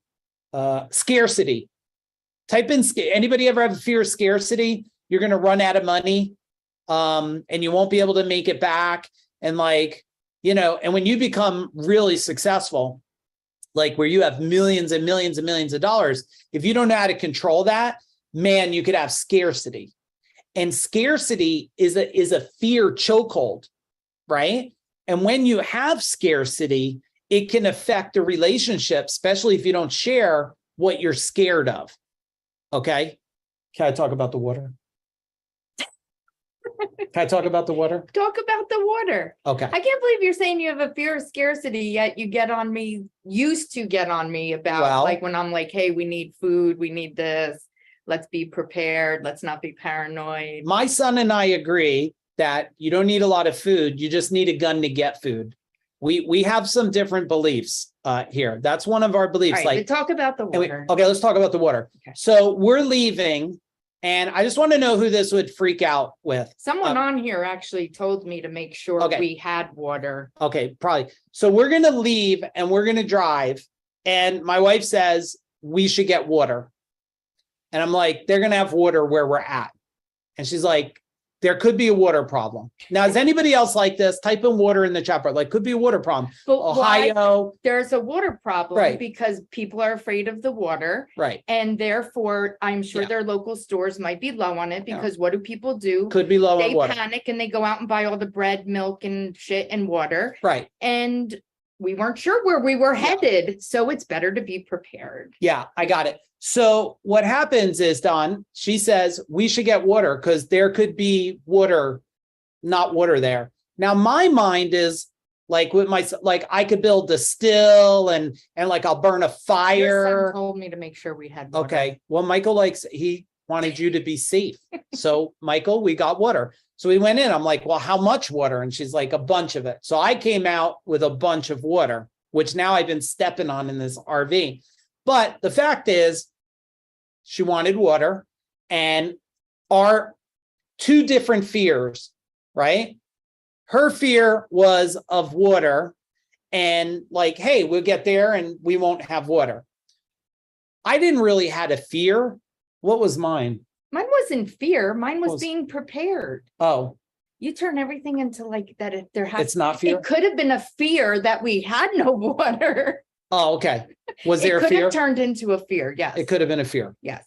A: Scarcity. Type in, anybody ever have a fear of scarcity? You're going to run out of money, and you won't be able to make it back. And like, and when you become really successful, like where you have millions and millions and millions of dollars, if you don't know how to control that, man, you could have scarcity. And scarcity is a fear chokehold, right? And when you have scarcity, it can affect a relationship, especially if you don't share what you're scared of. Okay. Can I talk about the water? Can I talk about the water?
B: Talk about the water.
A: Okay.
B: I can't believe you're saying you have a fear of scarcity, yet you used to get on me about like when I'm like, hey, we need food, we need this. Let's be prepared. Let's not be paranoid.
A: My son and I agree that you don't need a lot of food. You just need a gun to get food. We have some different beliefs here. That's one of our beliefs.
B: All right, but talk about the water.
A: Okay, let's talk about the water.
B: Okay.
A: So we're leaving, and I just want to know who this would freak out with.
B: Someone on here actually told me to make sure we had water.
A: Okay, probably. So we're going to leave and we're going to drive. And my wife says we should get water. And I'm like, they're going to have water where we're at. And she's like, there could be a water problem. Now, is anybody else like this? Type in water in the chat bar. Like, could be a water problem.
B: But
A: Ohio.
B: There's a water problem
A: Right.
B: because people are afraid of the water.
A: Right.
B: And therefore, I'm sure their local stores might be low on it because what do people do?
A: Could be low on
B: They
A: water.
B: panic and they go out and buy all the bread, milk, and shit and water.
A: Right.
B: And we weren't sure where we were headed. So it's better to be prepared.
A: Yeah, I got it. So what happens is, Dawn, she says we should get water because there could be water, not water there. Now, my mind is like with my, like I could build a still and like I'll burn a
B: Your
A: fire.
B: son told me to make sure we had water.
A: Okay. Well, Michael he wanted you to be safe. So Michael, we got water. So we went in. I'm like, well, how much water? And she's like, a bunch of it. So I came out with a bunch of water, which now I've been stepping on in this RV. But the fact is, she wanted water, and our two different fears, right? Her fear was of water and like, hey, we'll get there and we won't have water. I didn't really had a fear. What was mine?
B: Mine wasn't fear. Mine was being prepared.
A: Oh,
B: You turn everything into like that. If there has,
A: it's not fear.
B: it could have been a fear that we had no water.
A: Oh, okay. Was there
B: It
A: a
B: could
A: fear?
B: have turned into a fear. Yes.
A: It could have been a fear.
B: Yes.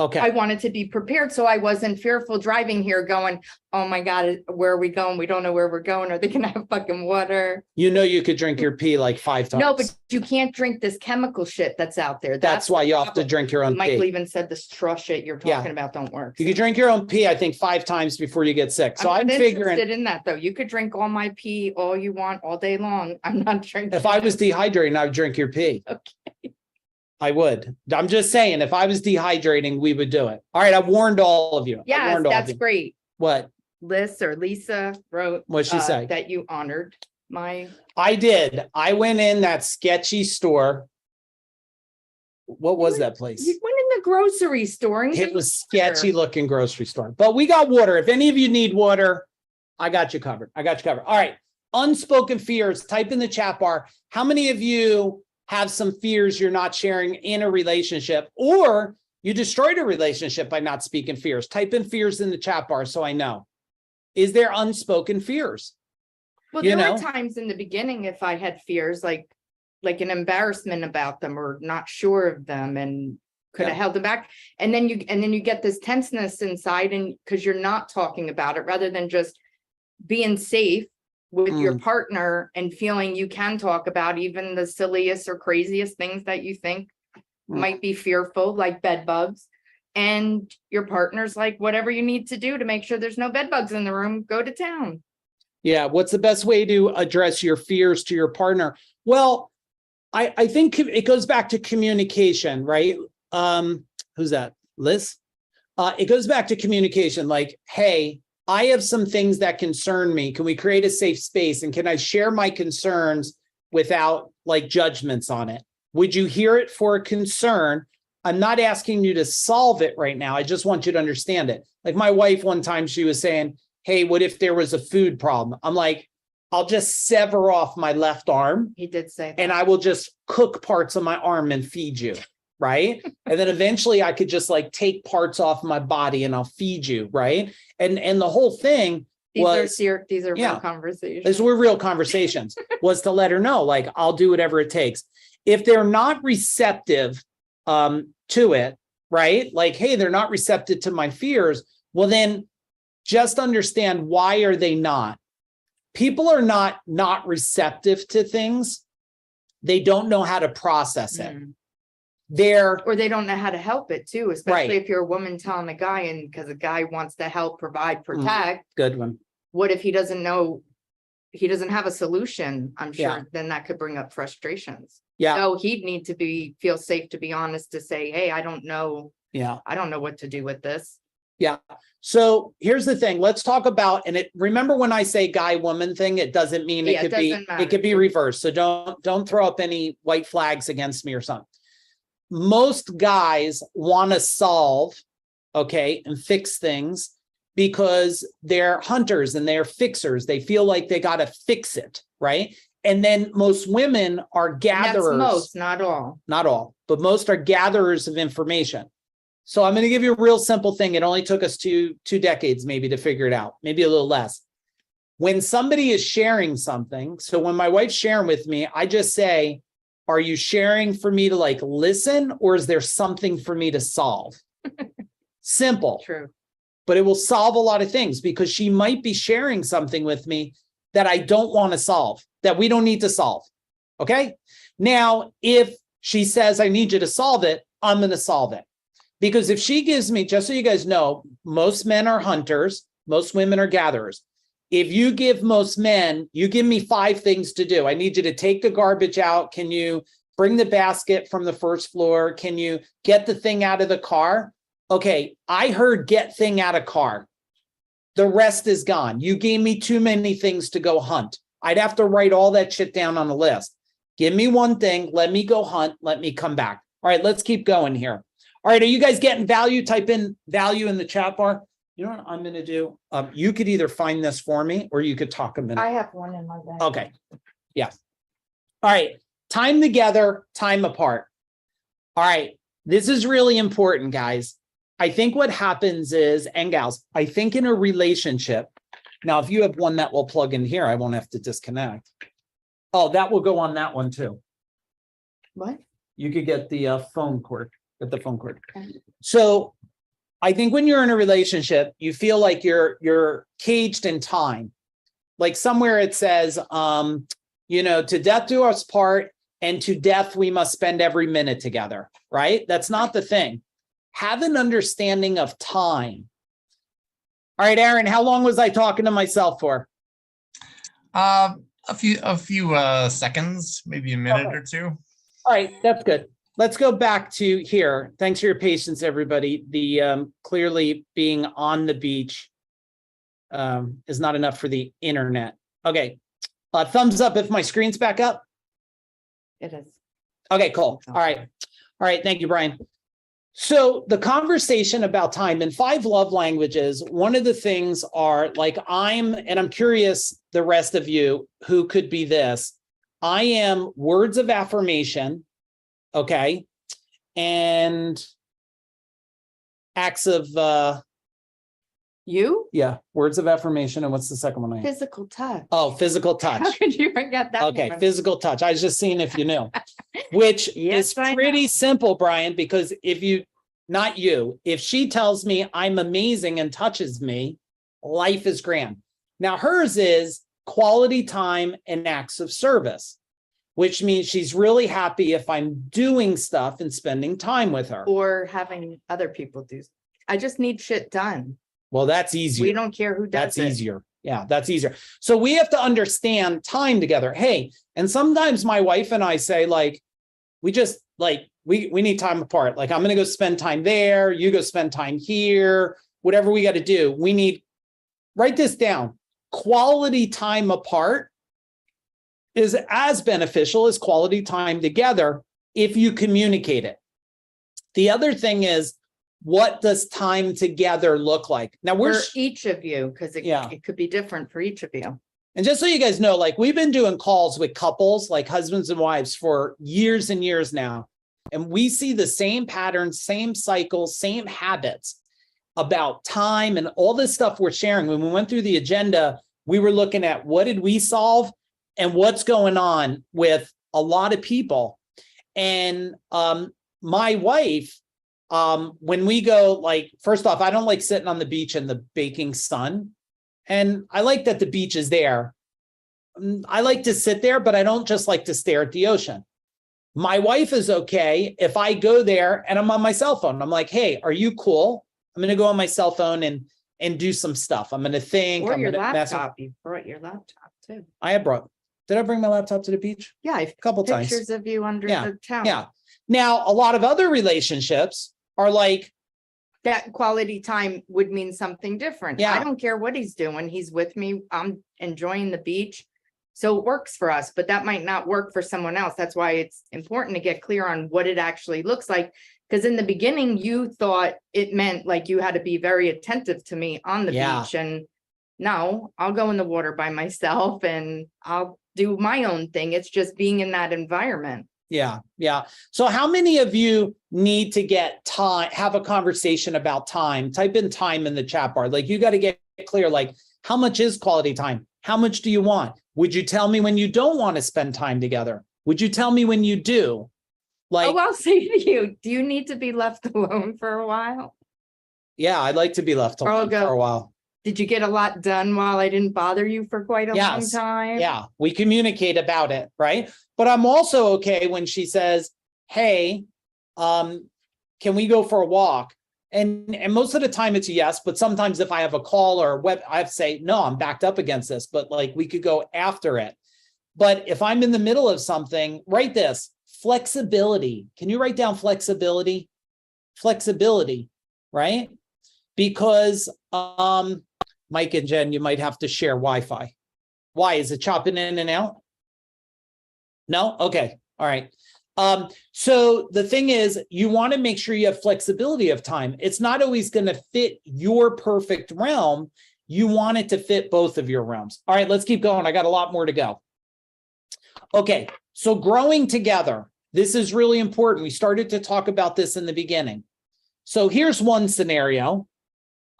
A: Okay.
B: I wanted to be prepared. So I wasn't fearful driving here going, oh my God, where are we going? We don't know where we're going. Are they going to have fucking water?
A: You could drink your pee like 5 times.
B: No, but you can't drink this chemical shit that's out there.
A: That's why you have to
B: problem.
A: drink your own
B: Michael
A: pee.
B: even said the straw shit you're talking about don't work.
A: You could drink your own pee, I think, 5 times before you get sick. So I'm
B: not
A: figuring
B: interested in that though. You could drink all my pee all you want all day long. I'm not drinking.
A: if I was dehydrating, I would drink your pee.
B: Okay.
A: I would. I'm just saying, if I was dehydrating, we would do it. All right. I've warned all of you. I've
B: Yes,
A: warned all of
B: that's
A: you.
B: great.
A: What?
B: Liz or Lisa wrote.
A: What'd she say?
B: That you honored my.
A: I did. I went in that sketchy store. What was that place?
B: You went in the grocery store. And
A: It was sketchy looking grocery store, but we got water. If any of you need water, I got you covered. I got you covered. All right. Unspoken fears. Type in the chat bar. How many of you have some fears you're not sharing in a relationship, or you destroyed a relationship by not speaking fears? Type in fears in the chat bar so I know. Is there unspoken fears?
B: Well,
A: you
B: there
A: know?
B: were times in the beginning if I had fears like an embarrassment about them or not sure of them and could have held them back. And then you get this tenseness inside, and because you're not talking about it, rather than just being safe with your partner and feeling you can talk about even the silliest or craziest things that you think might be fearful, like bed bugs. And your partner's like, whatever you need to do to make sure there's no bed bugs in the room, go to town.
A: Yeah. What's the best way to address your fears to your partner? Well, I think it goes back to communication, right? Who's that? Liz? It goes back to communication. Like, hey, I have some things that concern me. Can we create a safe space? And can I share my concerns without like judgments on it? Would you hear it for a concern? I'm not asking you to solve it right now. I just want you to understand it. Like my wife, one time she was saying, hey, what if there was a food problem? I'm like, I'll just sever off my left arm.
B: He did say that.
A: And I will just cook parts of my arm and feed you. right? And then eventually I could just like take parts off my body and I'll feed you, right? And the whole thing
B: These
A: was,
B: these are
A: yeah,
B: real conversations.
A: these were real conversations, was to let her know, like, I'll do whatever it takes. If they're not receptive to it, right? Like, hey, they're not receptive to my fears. Well, then just understand, why are they not? People are not receptive to things. They don't know how to process it.
B: Or they don't know how to help it too, especially
A: Right.
B: if you're a woman telling a guy, and because a guy wants to help, provide, protect.
A: Good one.
B: What if he doesn't know, he doesn't have a solution? I'm sure
A: Yeah.
B: then that could bring up frustrations.
A: Yeah.
B: So he'd need to feel safe to be honest, to say, hey, I don't know
A: Yeah.
B: what to do with this.
A: Yeah. So here's the thing. Let's talk about, and remember when I say guy woman thing, it doesn't mean
B: Yeah, it doesn't
A: it could be
B: matter.
A: reversed. So don't throw up any white flags against me or something. Most guys want to solve, okay, and fix things because they're hunters and they're fixers. They feel like they got to fix it, right? And then most women are
B: And
A: gatherers.
B: that's most, not all.
A: Not all, but most are gatherers of information. So I'm going to give you a real simple thing. It only took us two decades maybe to figure it out, maybe a little less. When somebody is sharing something, so when my wife's sharing with me, I just say, are you sharing for me to like listen, or is there something for me to solve? Simple.
B: True.
A: But it will solve a lot of things, because she might be sharing something with me that I don't want to solve, that we don't need to solve. Okay. Now, if she says, I need you to solve it, I'm going to solve it. Because if she gives me, just so you guys know, most men are hunters, most women are gatherers. If you give most men, you give me 5 things to do. I need you to take the garbage out. Can you bring the basket from the first floor? Can you get the thing out of the car? Okay, I heard get thing out of car. The rest is gone. You gave me too many things to go hunt. I'd have to write all that shit down on a list. Give me one thing. Let me go hunt. Let me come back. All right, let's keep going here. All right, are you guys getting value? Type in value in the chat bar. You know what I'm going to do? You could either find this for me, or you could talk a minute.
B: I have one in my bag.
A: Okay. Yeah. All right. Time together, time apart. All right. This is really important, guys. I think what happens is, and gals, I think in a relationship, now, if you have one that will plug in here, I won't have to disconnect. Oh, that will go on that one too.
B: What?
A: You could get the phone cord,
B: Okay.
A: So I think when you're in a relationship, you feel like you're caged in time. Like somewhere it says, to death do us part, and to death we must spend every minute together, right? That's not the thing. Have an understanding of time. All right, Aaron, how long was I talking to myself for?
C: A few seconds, maybe a minute or two.
A: All right, that's good. Let's go back to here. Thanks for your patience, everybody. The clearly being on the beach is not enough for the internet. Okay, thumbs up if my screen's back up.
B: It is.
A: Okay, cool. All right. Thank you, Brian. So the conversation about time in 5 love languages, one of the things are like I'm curious the rest of you who could be this. I am words of affirmation, okay, and acts of words of affirmation. And what's the second one?
B: Physical touch.
A: Oh, physical touch.
B: How could you forget that?
A: Okay,
B: one?
A: physical touch. I was just seeing if you knew, which
B: Yes,
A: is
B: I
A: pretty
B: know.
A: simple, Brian, because if she tells me I'm amazing and touches me, life is grand. Now, hers is quality time and acts of service, which means she's really happy if I'm doing stuff and spending time with her.
B: Or having other people do. I just need shit done.
A: Well, that's easier.
B: We don't care who does
A: That's
B: it.
A: easier. Yeah, that's easier. So we have to understand time together. Hey, and sometimes my wife and I say, like, we just like, we need time apart. Like, I'm going to go spend time there. You go spend time here, whatever we got to do. Write this down. Quality time apart is as beneficial as quality time together if you communicate it. The other thing is, what does time together look like? Now
B: For each of you, because it could be different for each of you.
A: And just so you guys know, like we've been doing calls with couples, like husbands and wives for years and years now. And we see the same patterns, same cycles, same habits about time and all this stuff we're sharing. When we went through the agenda, we were looking at what did we solve and what's going on with a lot of people. And my wife, when we go, like, first off, I don't like sitting on the beach in the baking sun. And I like that the beach is there. I like to sit there, but I don't just like to stare at the ocean. My wife is okay if I go there and I'm on my cell phone. I'm like, hey, are you cool? I'm going to go on my cell phone and do some stuff. I'm going to think.
B: Or
A: I'm
B: your
A: gonna mess with-
B: laptop. You brought your laptop too.
A: Did I bring my laptop to the beach?
B: Yeah,
A: A couple times.
B: pictures of you under
A: Yeah,
B: the towel.
A: Yeah. Now, a lot of other relationships are like,
B: That quality time would mean something different.
A: Yeah.
B: I don't care what he's doing. He's with me. I'm enjoying the beach. So it works for us, but that might not work for someone else. That's why it's important to get clear on what it actually looks like. Because in the beginning, you thought it meant like you had to be very attentive to me on the
A: Yeah.
B: beach. And no, I'll go in the water by myself and I'll do my own thing. It's just being in that environment.
A: yeah. So how many of you need to get time, have a conversation about time? Type in time in the chat bar. Like, you got to get clear, like, how much is quality time? How much do you want? Would you tell me when you don't want to spend time together? Would you tell me when you do? Like,
B: Oh, I'll say to you, do you need to be left alone for a while?
A: yeah, I'd like to be left
B: Or I'll
A: alone
B: go,
A: for a while.
B: did you get a lot done while I didn't bother you for quite a long
A: Yes.
B: time?
A: Yeah, we communicate about it, right? But I'm also okay when she says, hey, can we go for a walk? And most of the time it's a yes, but sometimes if I have a call or a web, I have to say, no, I'm backed up against this, but like, we could go after it. But if I'm in the middle of something, write this: flexibility. Can you write down flexibility? Flexibility, right? Because Mike and Jen, you might have to share Wi-Fi. Why? Is it chopping in and out? No? Okay. All right. So the thing is, you want to make sure you have flexibility of time. It's not always going to fit your perfect realm. You want it to fit both of your realms. All right, let's keep going. I got a lot more to go. Okay, so growing together. This is really important. We started to talk about this in the beginning. So here's one scenario.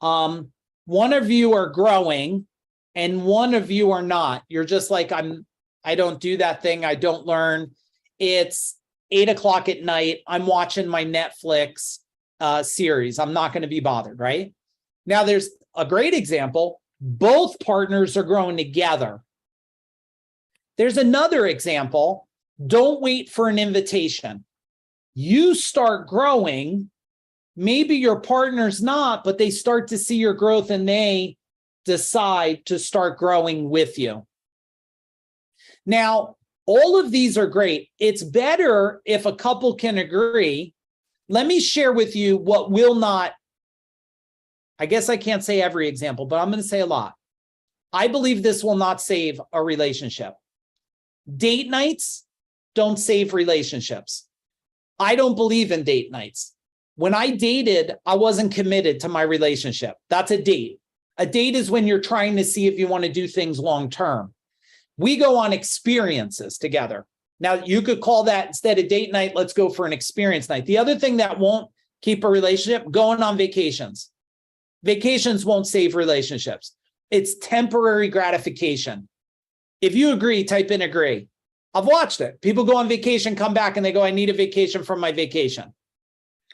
A: One of you are growing and one of you are not. You're just like, I don't do that thing. I don't learn. It's 8 o'clock at night. I'm watching my Netflix series. I'm not going to be bothered, right? Now, there's a great example. Both partners are growing together. There's another example. Don't wait for an invitation. You start growing. Maybe your partner's not, but they start to see your growth and they decide to start growing with you. Now, all of these are great. It's better if a couple can agree. Let me share with you what will not. I guess I can't say every example, but I'm going to say a lot. I believe this will not save a relationship. Date nights don't save relationships. I don't believe in date nights. When I dated, I wasn't committed to my relationship. That's a date. A date is when you're trying to see if you want to do things long term. We go on experiences together. Now, you could call that, instead of date night, let's go for an experience night. The other thing that won't keep a relationship, going on vacations. Vacations won't save relationships. It's temporary gratification. If you agree, type in agree. I've watched it. People go on vacation, come back, and they go, I need a vacation from my vacation.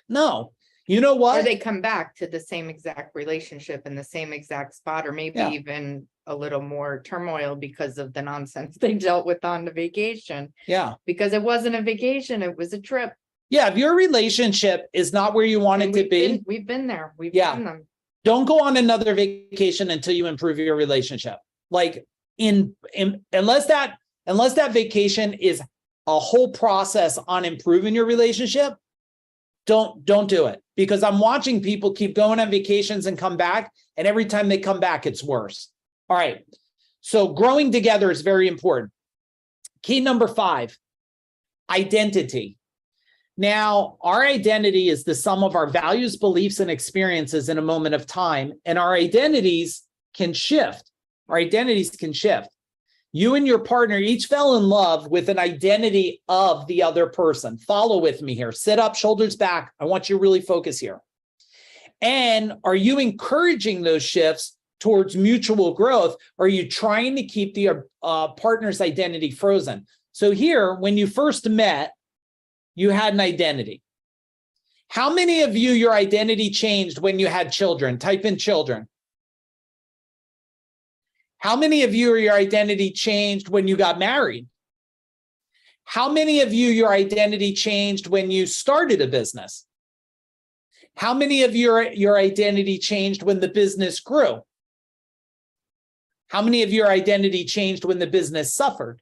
A: No. You know what?
B: Or they come back to the same exact relationship in the same exact spot, or maybe
A: Yeah.
B: even a little more turmoil because of the nonsense they dealt with on the vacation.
A: Yeah.
B: Because it wasn't a vacation, it was a trip.
A: Yeah. If your relationship is not where you want
B: And
A: it to be,
B: we've been there. We've
A: Yeah.
B: done them.
A: don't go on another vacation until you improve your relationship. Like unless that vacation is a whole process on improving your relationship, don't do it. Because I'm watching people keep going on vacations and come back, and every time they come back, it's worse. All right. So growing together is very important. Key number 5, identity. Now, our identity is the sum of our values, beliefs, and experiences in a moment of time, and our identities can shift. Our identities can shift. You and your partner each fell in love with an identity of the other person. Follow with me here. Sit up, shoulders back. I want you to really focus here. And are you encouraging those shifts towards mutual growth? Or are you trying to keep the partner's identity frozen? So here, when you first met, you had an identity. How many of you, your identity changed when you had children? Type in children. How many of you, your identity changed when you got married? How many of you, your identity changed when you started a business? How many of your identity changed when the business grew? How many of your identity changed when the business suffered?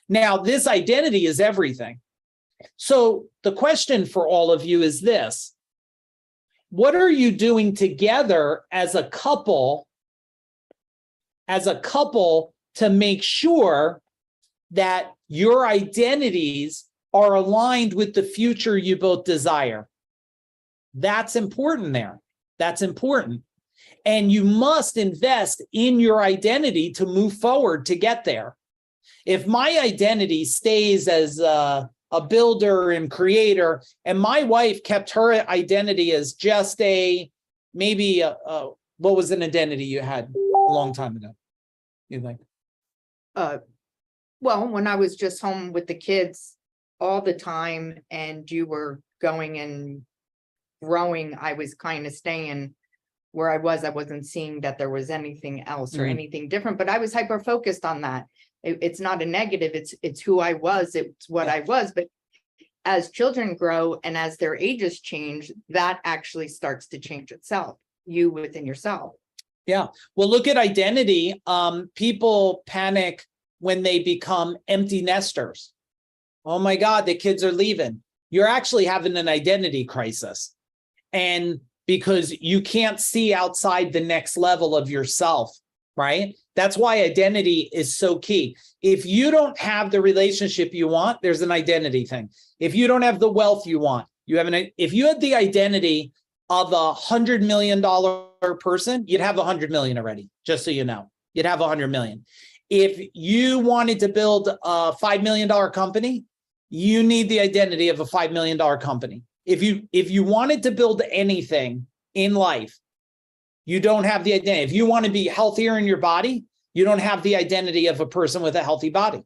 A: Now, this identity is everything. So the question for all of you is this: what are you doing together as a couple to make sure that your identities are aligned with the future you both desire? That's important there. That's important. And you must invest in your identity to move forward to get there. If my identity stays as a builder and creator, and my wife kept her identity as just what was an identity you had a long time ago, you think?
B: Well, when I was just home with the kids all the time and you were going and growing, I was kind of staying where I was. I wasn't seeing that there was anything else or anything different, but I was hyper focused on that. It's not a negative. It's who I was. It's what I was. But as children grow and as their ages change, that actually starts to change itself, you within yourself.
A: Yeah. Well, look at identity. People panic when they become empty nesters. Oh my God, the kids are leaving. You're actually having an identity crisis. And because you can't see outside the next level of yourself, right? That's why identity is so key. If you don't have the relationship you want, there's an identity thing. If you don't have the wealth you want, if you had the identity of $100 million person, you'd have 100 million already, just so you know. You'd have 100 million. If you wanted to build a $5 million company, you need the identity of a $5 million company. If you wanted to build anything in life, you don't have the identity. If you want to be healthier in your body, you don't have the identity of a person with a healthy body.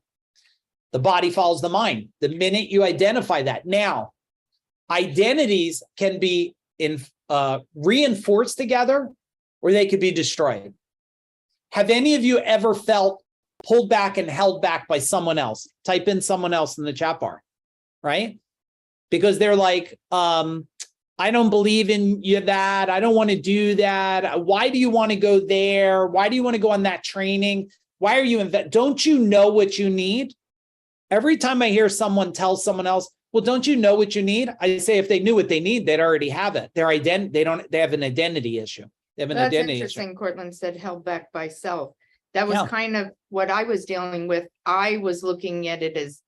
A: The body follows the mind. The minute you identify that. Now, identities can be reinforced together, or they could be destroyed. Have any of you ever felt pulled back and held back by someone else? Type in someone else in the chat bar, right? Because they're like, I don't believe in you that. I don't want to do that. Why do you want to go there? Why do you want to go on that training? Why are you don't you know what you need? Every time I hear someone tell someone else, well, don't you know what you need? I say, if they knew what they need, they'd already have it. They have an identity issue. They have an
B: That's
A: identity
B: interesting.
A: issue.
B: Cortland said held back by self. That was
A: Yeah.
B: kind of what I was dealing with. I was looking at it as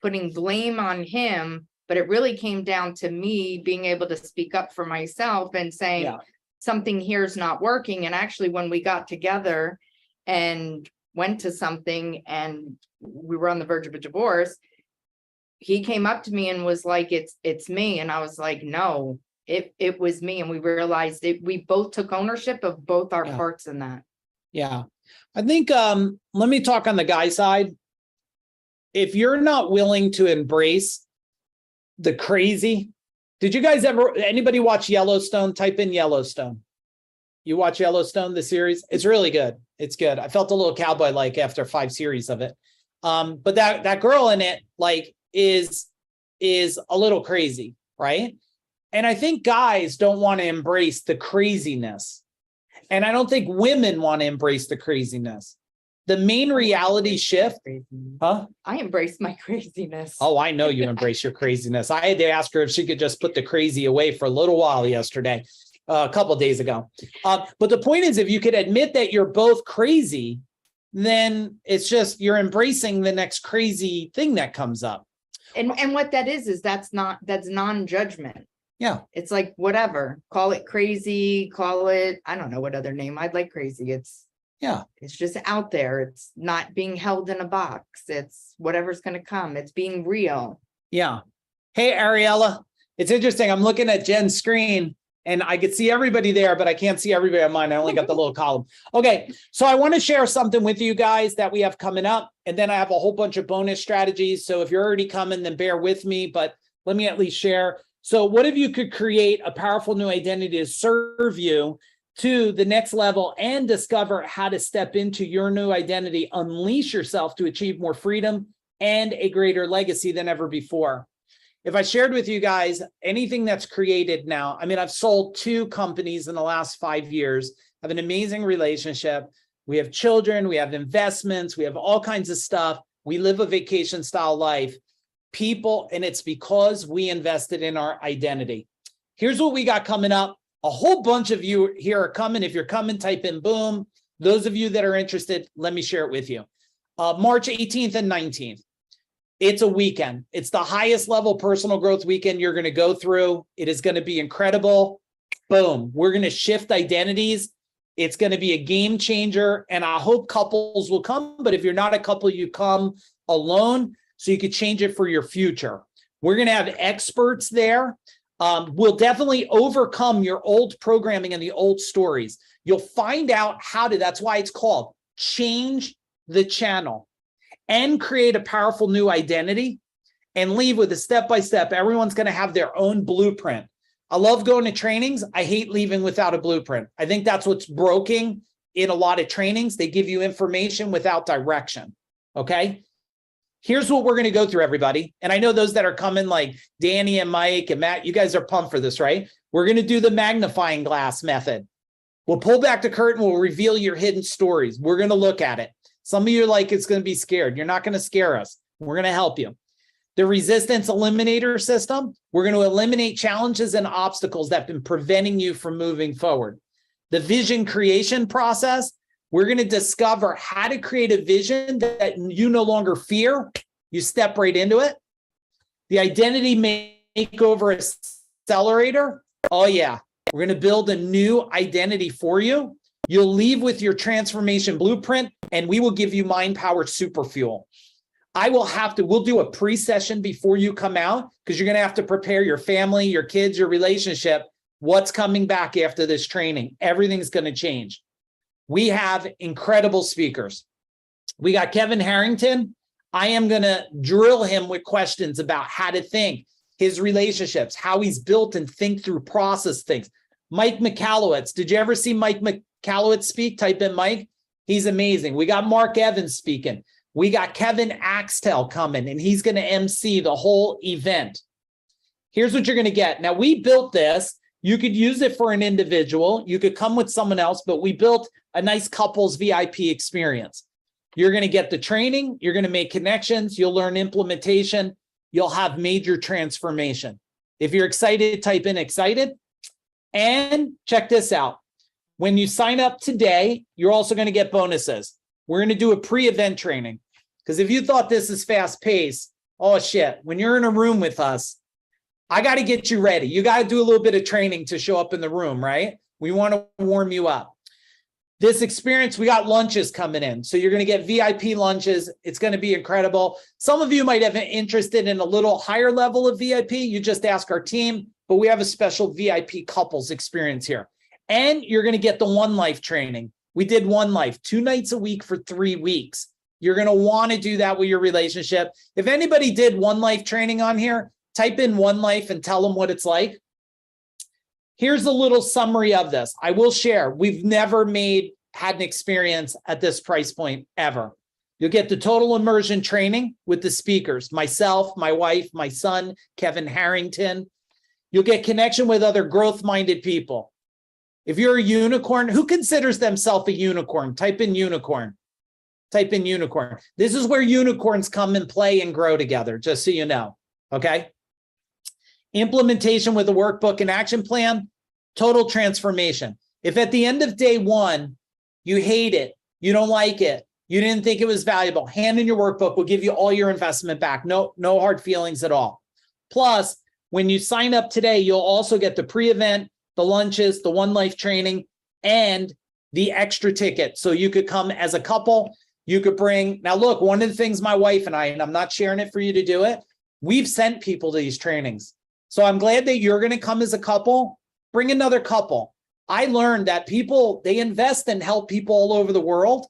B: putting blame on him, but it really came down to me being able to speak up for myself and saying something here's not working. And actually, when we got together and went to something and we were on the verge of a divorce, he came up to me and was like, it's me. And I was like, no, it was me. And we realized we both took ownership of both our parts in that. Yeah.
A: I think, let me talk on the guy side. If you're not willing to embrace the crazy, did you guys anybody watch Yellowstone? Type in Yellowstone. You watch Yellowstone, the series? It's really good. It's good. I felt a little cowboy-like after 5 series of it. But that girl in it, is a little crazy, right? And I think guys don't want to embrace the craziness. And I don't think women want to embrace the craziness. The main reality shift, huh?
B: I embrace my craziness.
A: Oh, I know you embrace your craziness. I had to ask her if she could just put the crazy away for a little while yesterday, a couple of days ago. But the point is, if you could admit that you're both crazy, then it's just you're embracing the next crazy thing that comes up.
B: And what that is that's non-judgment.
A: Yeah.
B: It's like, whatever, call it crazy, call it, I don't know what other name I'd like crazy.
A: Yeah.
B: It's just out there. It's not being held in a box. It's whatever's going to come. It's being real.
A: Yeah. Hey, Ariella, it's interesting. I'm looking at Jen's screen and I could see everybody there, but I can't see everybody on mine. I only got the little column. Okay. So I want to share something with you guys that we have coming up. And then I have a whole bunch of bonus strategies. So if you're already coming, then bear with me, but let me at least share. So what if you could create a powerful new identity to serve you to the next level and discover how to step into your new identity, unleash yourself to achieve more freedom and a greater legacy than ever before. If I shared with you guys anything that's created now, I mean, I've sold 2 companies in the last 5 years, have an amazing relationship. We have children, we have investments, we have all kinds of stuff. We live a vacation style life. People, and it's because we invested in our identity. Here's what we got coming up. A whole bunch of you here are coming. If you're coming, type in boom. Those of you that are interested, let me share it with you. March 18th and 19th. It's a weekend. It's the highest level personal growth weekend you're going to go through. It is going to be incredible. Boom. We're going to shift identities. It's going to be a game changer. And I hope couples will come. But if you're not a couple, you come alone so you could change it for your future. We're going to have experts there. We'll definitely overcome your old programming and the old stories. You'll find out how to, that's why it's called change the channel and create a powerful new identity and leave with a step-by-step. Everyone's going to have their own blueprint. I love going to trainings. I hate leaving without a blueprint. I think that's what's broken in a lot of trainings. They give you information without direction. Okay. Here's what we're going to go through, everybody. And I know those that are coming like Danny and Mike and Matt, you guys are pumped for this, right? We're going to do the magnifying glass method. We'll pull back the curtain. We'll reveal your hidden stories. We're going to look at it. Some of you are like, it's going to be scared. You're not going to scare us. We're going to help you. The resistance eliminator system. We're going to eliminate challenges and obstacles that have been preventing you from moving forward. The vision creation process. We're going to discover how to create a vision that you no longer fear. You step right into it. The identity makeover accelerator. Oh, yeah. We're going to build a new identity for you. You'll leave with your transformation blueprint, and we will give you mind power super fuel. We'll do a pre-session before you come out because you're going to have to prepare your family, your kids, your relationship. What's coming back after this training? Everything's going to change. We have incredible speakers. We got Kevin Harrington. I am going to drill him with questions about how to think, his relationships, how he's built and think through process things. Mike Michalowicz. Did you ever see Mike Michalowicz speak? Type in Mike. He's amazing. We got Mark Evans speaking. We got Kevin Axtell coming, and he's going to MC the whole event. Here's what you're going to get. Now, we built this. You could use it for an individual. You could come with someone else, but we built a nice couples VIP experience. You're going to get the training. You're going to make connections. You'll learn implementation. You'll have major transformation. If you're excited, type in excited. And check this out. When you sign up today, you're also going to get bonuses. We're going to do a pre-event training because if you thought this is fast paced, oh shit, when you're in a room with us, I got to get you ready. You got to do a little bit of training to show up in the room, right? We want to warm you up. This experience, we got lunches coming in. So you're going to get VIP lunches. It's going to be incredible. Some of you might have an interested in a little higher level of VIP. You just ask our team, but we have a special VIP couples experience here. And you're going to get the One Life training. We did One Life 2 nights a week for 3 weeks. You're going to want to do that with your relationship. If anybody did One Life training on here, type in One Life and tell them what it's like. Here's a little summary of this. I will share. We've never had an experience at this price point ever. You'll get the total immersion training with the speakers, myself, my wife, my son, Kevin Harrington. You'll get connection with other growth-minded people. If you're a unicorn, who considers themselves a unicorn? Type in unicorn. Type in unicorn. This is where unicorns come and play and grow together, just so you know, okay? Implementation with a workbook and action plan, total transformation. If at the end of day 1, you hate it, you don't like it, you didn't think it was valuable, hand in your workbook, we'll give you all your investment back. No hard feelings at all. Plus, when you sign up today, you'll also get the pre-event, the lunches, the One Life training, and the extra ticket. So you could come as a couple, you could bring, now look, one of the things my wife and I'm not sharing it for you to do it, we've sent people to these trainings. So I'm glad that you're going to come as a couple, bring another couple. I learned that people, they invest and help people all over the world.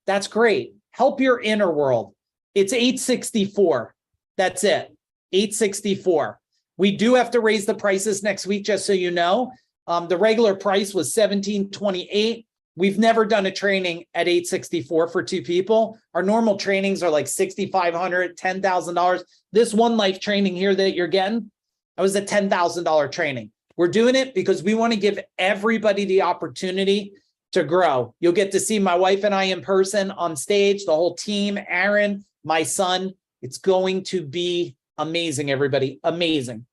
A: That's great. Help your inner world. It's $864. That's it. $864. We do have to raise the prices next week, just so you know. The regular price was $1728. We've never done a training at $864 for two people. Our normal trainings are like $6,500, $10,000. This One Life training here that you're getting, that was a $10,000 training. We're doing it because we want to give everybody the opportunity to grow. You'll get to see my wife and I in person on stage, the whole team, Aaron, my son. It's going to be amazing, everybody. Amazing.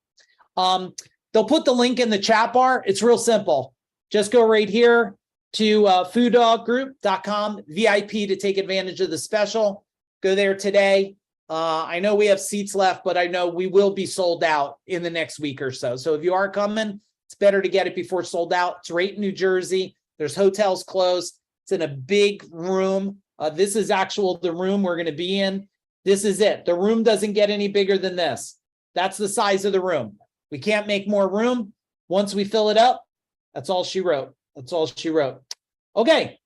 A: They'll put the link in the chat bar. It's real simple. Just go right here to fooddoggroup.com, VIP, to take advantage of the special. Go there today. I know we have seats left, but I know we will be sold out in the next week or so. So if you are coming, it's better to get it before sold out. It's right in New Jersey. There's hotels closed. It's in a big room. This is the room we're going to be in. This is it. The room doesn't get any bigger than this. That's the size of the room. We can't make more room. Once we fill it up, that's all she wrote. That's all she wrote. Okay.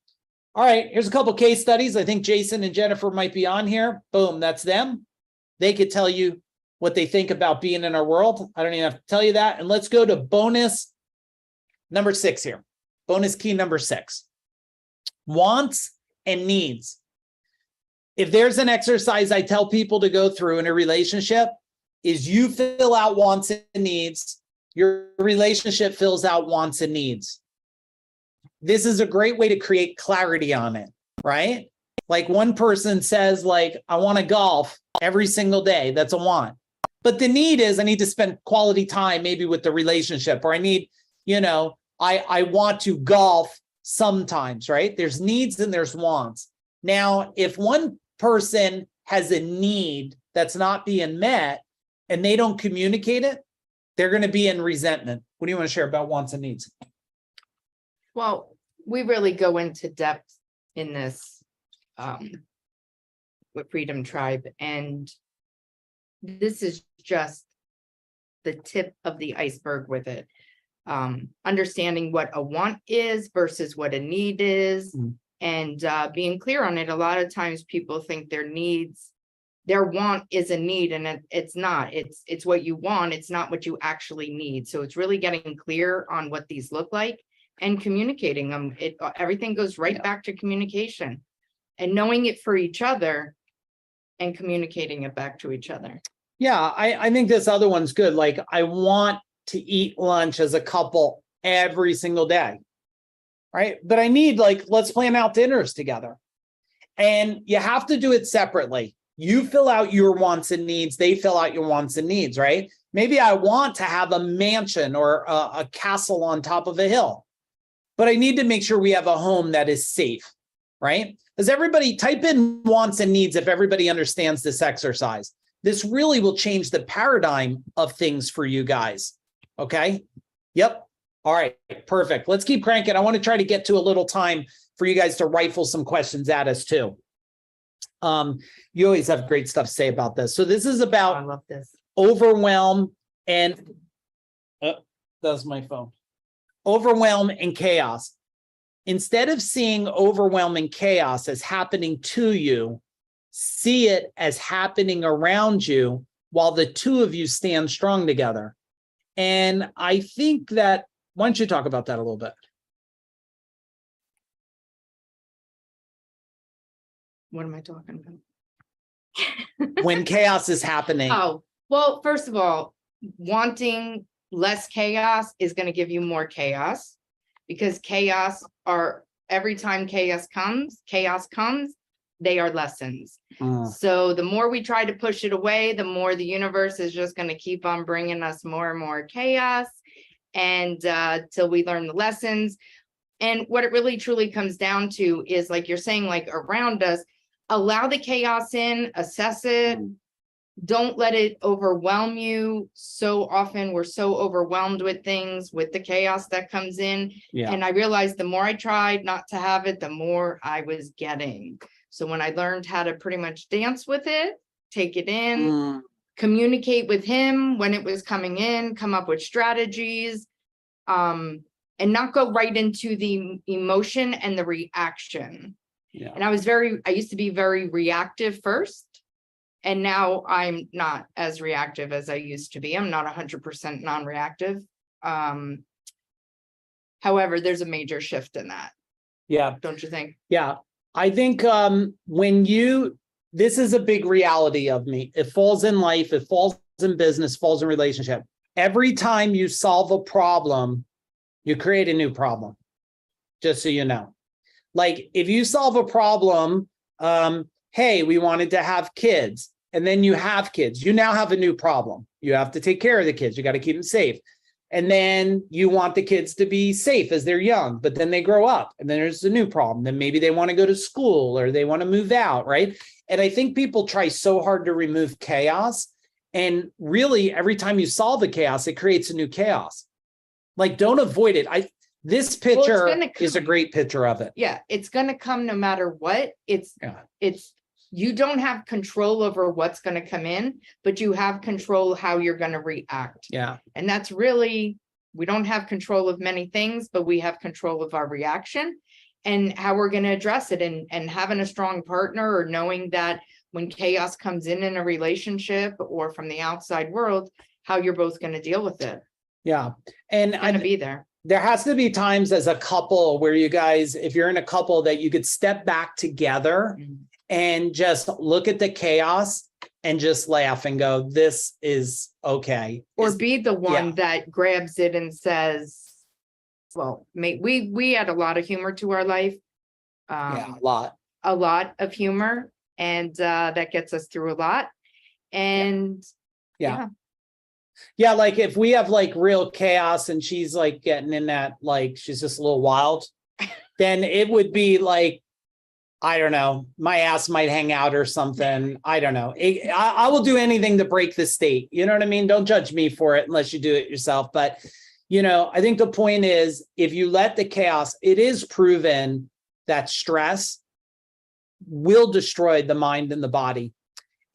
A: All right. Here's a couple case studies. I think Jason and Jennifer might be on here. Boom. That's them. They could tell you what they think about being in our world. I don't even have to tell you that. And let's go to bonus number 6 here. Bonus key number 6. Wants and needs. If there's an exercise I tell people to go through in a relationship, is you fill out wants and needs, your relationship fills out wants and needs. This is a great way to create clarity on it, right? Like one person says, like, I want to golf every single day. That's a want. But the need is I need to spend quality time maybe with the relationship, or I need, I want to golf sometimes, right? There's needs and there's wants. Now, if one person has a need that's not being met and they don't communicate it, they're going to be in resentment. What do you want to share about wants and needs?
B: Well, we really go into depth in this with Freedom Tribe, and this is just the tip of the iceberg with it. Understanding what a want is versus what a need is, and being clear on it. A lot of times people think their want is a need, and it's not. It's what you want. It's not what you actually need. So it's really getting clear on what these look like and communicating them. Everything goes right back to communication and knowing it for each other and communicating it back to each other.
A: Yeah, I think this other one's good. Like, I want to eat lunch as a couple every single day, right? But I need, like, let's plan out dinners together. And you have to do it separately. You fill out your wants and needs, they fill out your wants and needs, right? Maybe I want to have a mansion or a castle on top of a hill, but I need to make sure we have a home that is safe, right? Because everybody type in wants and needs if everybody understands this exercise. This really will change the paradigm of things for you guys. Okay. Yep. All right. Perfect. Let's keep cranking. I want to try to get to a little time for you guys to rifle some questions at us too. You always have great stuff to say about this. So this is about
B: I love this.
A: overwhelm and that's my phone. Overwhelm and chaos. Instead of seeing overwhelm and chaos as happening to you, see it as happening around you while the two of you stand strong together. And I think that, why don't you talk about that a little bit?
B: What am I talking about?
A: When chaos is happening.
B: Oh, well, first of all, wanting less chaos is going to give you more chaos, because every time chaos comes, they are lessons. So the more we try to push it away, the more the universe is just going to keep on bringing us more and more chaos, and till we learn the lessons. And what it really truly comes down to is, like you're saying, like around us, allow the chaos in, assess it, don't let it overwhelm you. So often we're so overwhelmed with things, with the chaos that comes in.
A: Yeah.
B: And I realized the more I tried not to have it, the more I was getting. So when I learned how to pretty much dance with it, take it in,
A: Mm,
B: communicate with him when it was coming in, come up with strategies, and not go right into the emotion and the reaction.
A: yeah.
B: And I used to be very reactive first. And now I'm not as reactive as I used to be. I'm not 100% non-reactive. However, there's a major shift in that,
A: Yeah.
B: don't you think?
A: Yeah. I think this is a big reality of me. It falls in life, it falls in business, falls in relationship. Every time you solve a problem, you create a new problem. Just so you know. Like if you solve a problem, hey, we wanted to have kids, and then you have kids, you now have a new problem. You have to take care of the kids. You got to keep them safe. And then you want the kids to be safe as they're young, but then they grow up and then there's a new problem. Then maybe they want to go to school or they want to move out, right? And I think people try so hard to remove chaos. And really, every time you solve the chaos, it creates a new chaos. Like, don't avoid it. This picture is a great picture of it.
B: Yeah, it's gonna come no matter what. It's you don't have control over what's gonna come in, but you have control how you're gonna react.
A: Yeah.
B: And that's really, we don't have control of many things, but we have control of our reaction and how we're gonna address it, and having a strong partner, or knowing that when chaos comes in a relationship or from the outside world, how you're both gonna deal with it.
A: Yeah. And
B: It's gonna be there.
A: There has to be times as a couple where you guys, if you're in a couple, that you could step back together and just look at the chaos and just laugh and go, this is okay.
B: Or be the one that grabs it and says, well, we add a lot of humor to our life.
A: A lot
B: of humor, and that gets us through a lot. And
A: yeah, like if we have like real chaos and she's like getting in that, like she's just a little wild, then it would be like, I don't know, my ass might hang out or something. I don't know. I will do anything to break the state. You know what I mean? Don't judge me for it unless you do it yourself. But, I think the point is, if you let the chaos, it is proven that stress will destroy the mind and the body.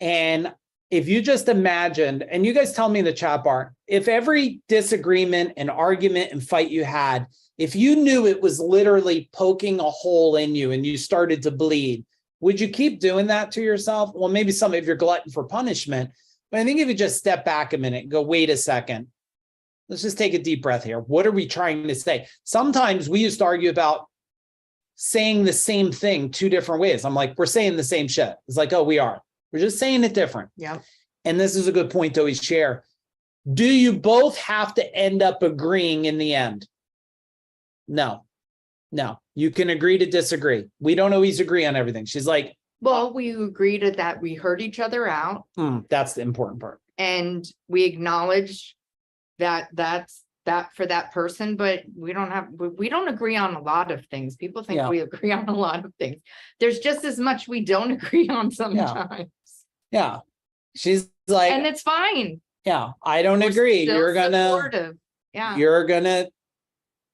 A: And if you just imagined, and you guys tell me in the chat bar, if every disagreement and argument and fight you had, if you knew it was literally poking a hole in you and you started to bleed, would you keep doing that to yourself? Well, maybe some of you're glutton for punishment, but I think if you just step back a minute and go, wait a second, let's just take a deep breath here. What are we trying to say? Sometimes we used to argue about saying the same thing two different ways. I'm like, we're saying the same shit. It's like, oh, we are. We're just saying it different.
B: yeah.
A: And this is a good point to always share. Do you both have to end up agreeing in the end? No. You can agree to disagree. We don't always agree on everything. She's like,
B: well, we agreed that we heard each other out.
A: That's the important part.
B: And we acknowledge that that's that for that person, but we don't agree on a lot of things. People think we agree on a lot of things. There's just as much we don't agree on sometimes.
A: Yeah. She's like,
B: and it's fine.
A: Yeah, I don't agree. You're gonna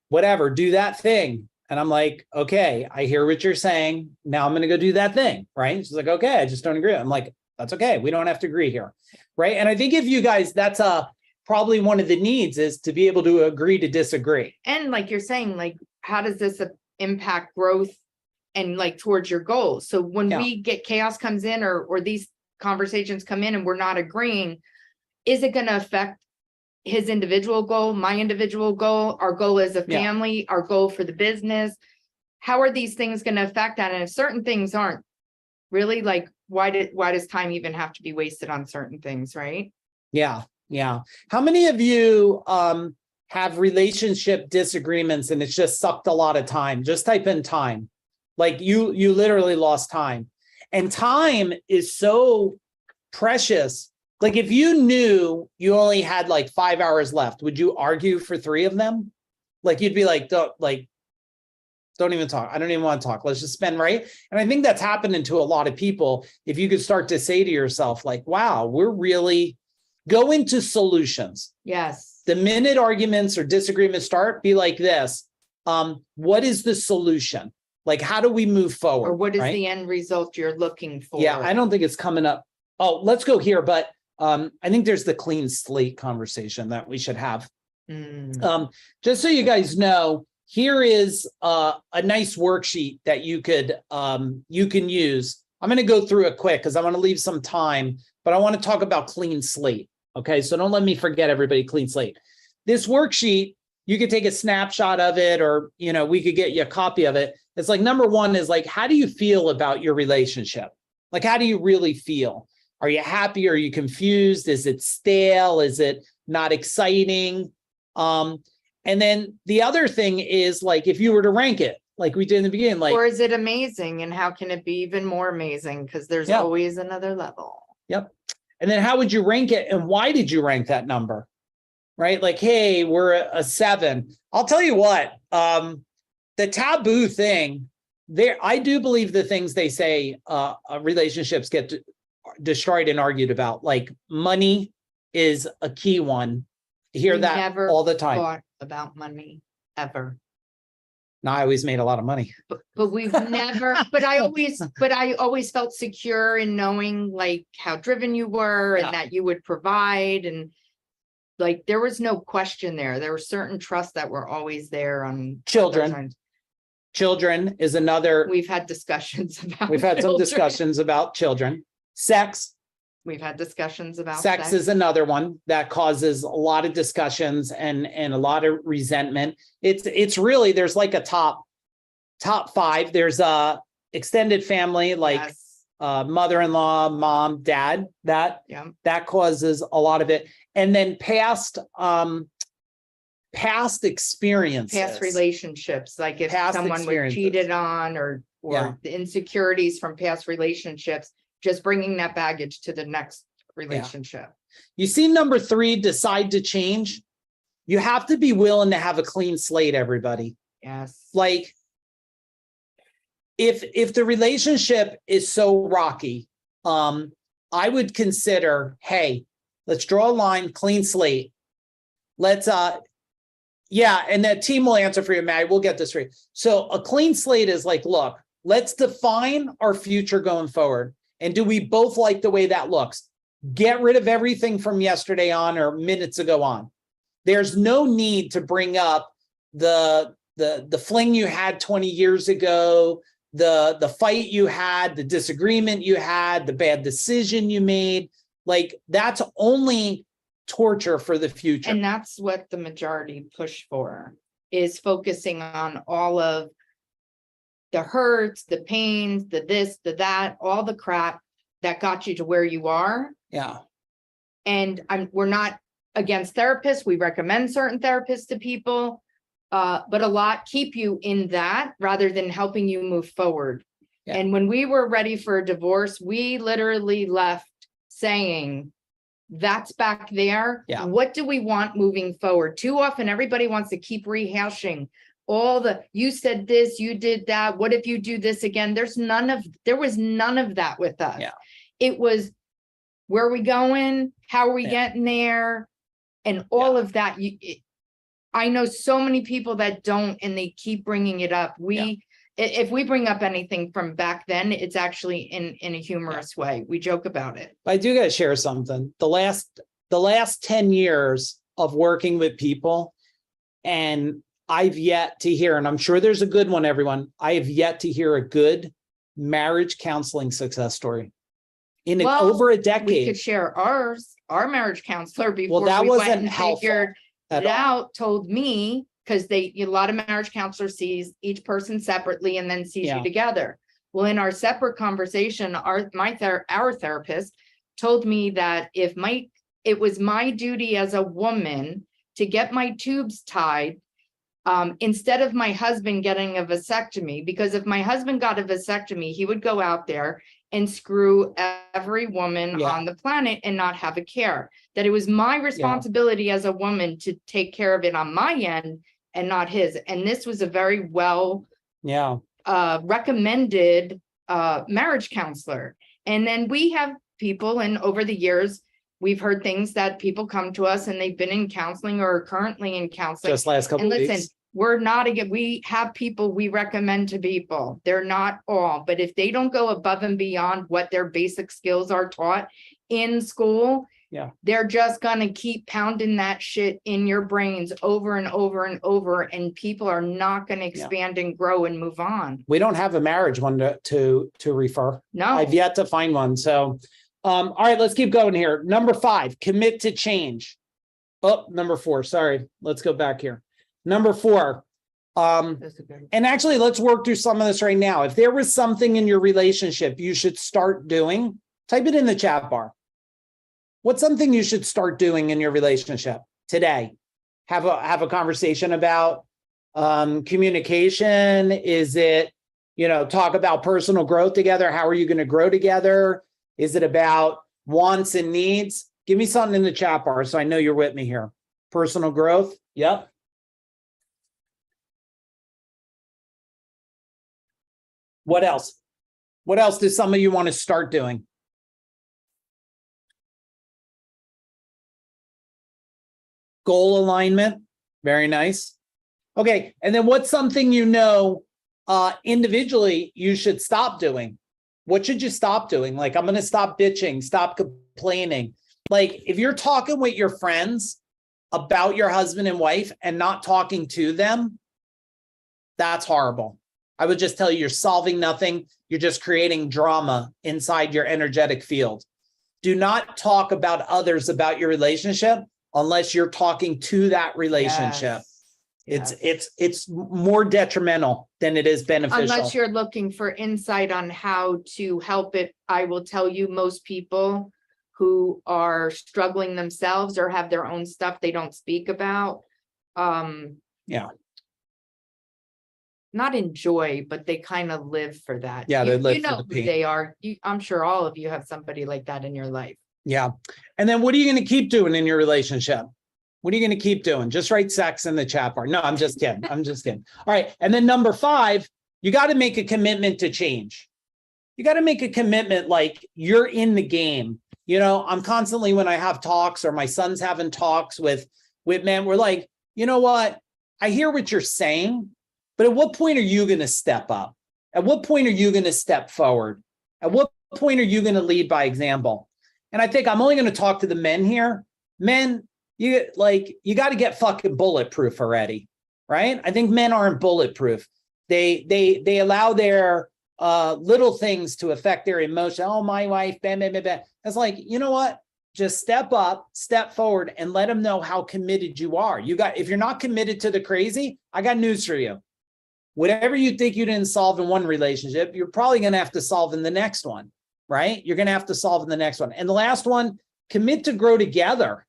A: whatever, do that thing. And I'm like, okay, I hear what you're saying. Now I'm gonna go do that thing. Right. She's like, okay, I just don't agree. I'm like, that's okay. We don't have to agree here. Right. And I think if you guys, that's probably one of the needs, is to be able to agree to disagree.
B: And like you're saying, like, how does this impact growth and like towards your goals? So when we get chaos comes in, or these conversations come in and we're not agreeing, is it going to affect his individual goal, my individual goal, our goal as a family, our goal for the business? How are these things going to affect that? And if certain things aren't, really, like, why does time even have to be wasted on certain things, right?
A: Yeah. How many of you have relationship disagreements and it's just sucked a lot of time? Just type in time. Like you literally lost time. And time is so precious. Like if you knew you only had like 5 hours left, would you argue for 3 of them? Like you'd be like, Don't even talk. I don't even want to talk. Let's just spend, right? And I think that's happening to a lot of people. If you could start to say to yourself, like, wow, we're really go into solutions.
B: Yes.
A: The minute arguments or disagreements start, be like this. What is the solution? Like, how do we move forward?
B: Or what is
A: right?
B: the end result you're looking for?
A: Yeah, I don't think it's coming up. Oh, let's go here. But I think there's the clean slate conversation that we should have. Just so you guys know, here is a nice worksheet that you can use. I'm going to go through it quick because I want to leave some time, but I want to talk about clean slate. Okay, so don't let me forget everybody, clean slate. This worksheet, you could take a snapshot of it, or we could get you a copy of it. It's like, number one is like, how do you feel about your relationship? Like, how do you really feel? Are you happy? Are you confused? Is it stale? Is it not exciting? And then the other thing is, like, if you were to rank it, like we did in the beginning, like,
B: or is it amazing? And how can it be even more amazing? Because there's always another level.
A: Yep. And then how would you rank it? And why did you rank that number? Right? Like, hey, we're a 7. I'll tell you what, the taboo thing there, I do believe the things they say, relationships get destroyed and argued about, like money is a key one. I hear that
B: Never
A: all the time.
B: thought about money ever.
A: No, I always made a lot of money.
B: But we've never, but I always felt secure in knowing like how driven you were and that you would provide, and like there was no question there. There were certain trusts that were always there on
A: Children. Children is another.
B: We've had discussions about.
A: We've had some
B: children.
A: discussions about children. Sex.
B: We've had discussions about
A: Sex is another one that causes a lot of discussions and a lot of resentment. It's really, there's like a top 5. There's a extended family, like mother-in-law, mom, dad, that causes a lot of it. And then past experiences,
B: past relationships, like if someone was cheated on, or the insecurities from past relationships, just bringing that baggage to the next relationship.
A: You see, number 3, decide to change. You have to be willing to have a clean slate, everybody.
B: Yes.
A: Like, if the relationship is so rocky, I would consider, hey, let's draw a line, clean slate. Let's and that team will answer for you, Maddie. We'll get this for you. So a clean slate is like, look, let's define our future going forward. And do we both like the way that looks? Get rid of everything from yesterday on or minutes ago on. There's no need to bring up the fling you had 20 years ago, the fight you had, the disagreement you had, the bad decision you made. Like, that's only torture for the future.
B: And that's what the majority push for, is focusing on all of the hurts, the pains, the this, the that, all the crap that got you to where you are.
A: Yeah.
B: And we're not against therapists. We recommend certain therapists to people, but a lot keep you in that rather than helping you move forward. Yeah. And when we were ready for a divorce, we literally left saying, that's back there.
A: Yeah.
B: What do we want moving forward? Too often, everybody wants to keep rehashing you said this, you did that. What if you do this again? There was none of that with us.
A: Yeah.
B: It was, where are we going? How are we getting there? And all of that. I know so many people that don't, and they keep bringing it up. If we bring up anything from back then, it's actually in a humorous way. We joke about it.
A: I do got to share something. The last 10 years of working with people, and I've yet to hear, and I'm sure there's a good one, everyone. I have yet to hear a good marriage counseling success story in over a decade.
B: We could share our marriage counselor before
A: that
B: we
A: wasn't
B: went and
A: helpful
B: figured it out, told me, because a lot of marriage counselors sees each person separately and then sees you together. Well, in our separate conversation, our therapist told me that it was my duty as a woman to get my tubes tied, instead of my husband getting a vasectomy, because if my husband got a vasectomy, he would go out there and screw every woman on the planet and not have a care. That it was my responsibility as a woman to take care of it on my end and not his. And this was a very well
A: Yeah.
B: recommended marriage counselor. And then we have people, and over the years, we've heard things that people come to us and they've been in counseling or are currently in counseling.
A: Just last couple
B: And
A: of
B: listen,
A: weeks.
B: we're not again, we have people we recommend to people. They're not all, but if they don't go above and beyond what their basic skills are taught in school,
A: Yeah.
B: they're just gonna keep pounding that shit in your brains over and over and over, and people are not gonna expand and grow and move on.
A: We don't have a marriage one to refer.
B: No.
A: I've yet to find one. So, all right, let's keep going here. Number 5, commit to change. Oh, number 4. Sorry. Let's go back here. Number 4. And actually, let's work through some of this right now. If there was something in your relationship you should start doing, type it in the chat bar. What's something you should start doing in your relationship today? Have a conversation about communication. Is it, talk about personal growth together? How are you going to grow together? Is it about wants and needs? Give me something in the chat bar so I know you're with me here. Personal growth. Yep. What else? What else do some of you want to start doing? Goal alignment. Very nice. Okay. And then what's something individually you should stop doing? What should you stop doing? Like, I'm going to stop bitching, stop complaining. Like, if you're talking with your friends about your husband and wife and not talking to them, that's horrible. I would just tell you, you're solving nothing. You're just creating drama inside your energetic field. Do not talk about others about your relationship unless you're talking to that relationship.
B: Yes.
A: It's more detrimental than it is beneficial.
B: Unless you're looking for insight on how to help it, I will tell you, most people who are struggling themselves or have their own stuff they don't speak about, not enjoy, but they kind of live for that.
A: Yeah, they live
B: you
A: for
B: know
A: the
B: who
A: pain.
B: they are. I'm sure all of you have somebody like that in your life.
A: Yeah. And then what are you going to keep doing in your relationship? What are you going to keep doing? Just write sex in the chat bar. No, I'm just kidding. I'm just kidding. All right. And then number 5, you got to make a commitment to change. You got to make a commitment like you're in the game. I'm constantly, when I have talks or my son's having talks with men, we're like, you know what? I hear what you're saying, but at what point are you going to step up? At what point are you going to step forward? At what point are you going to lead by example? And I think I'm only going to talk to the men here. Men, you got to get fucking bulletproof already, right? I think men aren't bulletproof. They allow their little things to affect their emotion. Oh, my wife, bam, bam, bam, bam. It's like, you know what? Just step up, step forward, and let them know how committed you are. If you're not committed to the crazy, I got news for you. Whatever you think you didn't solve in one relationship, you're probably going to have to solve in the next one, right? You're going to have to solve in the next one. And the last one, commit to grow together.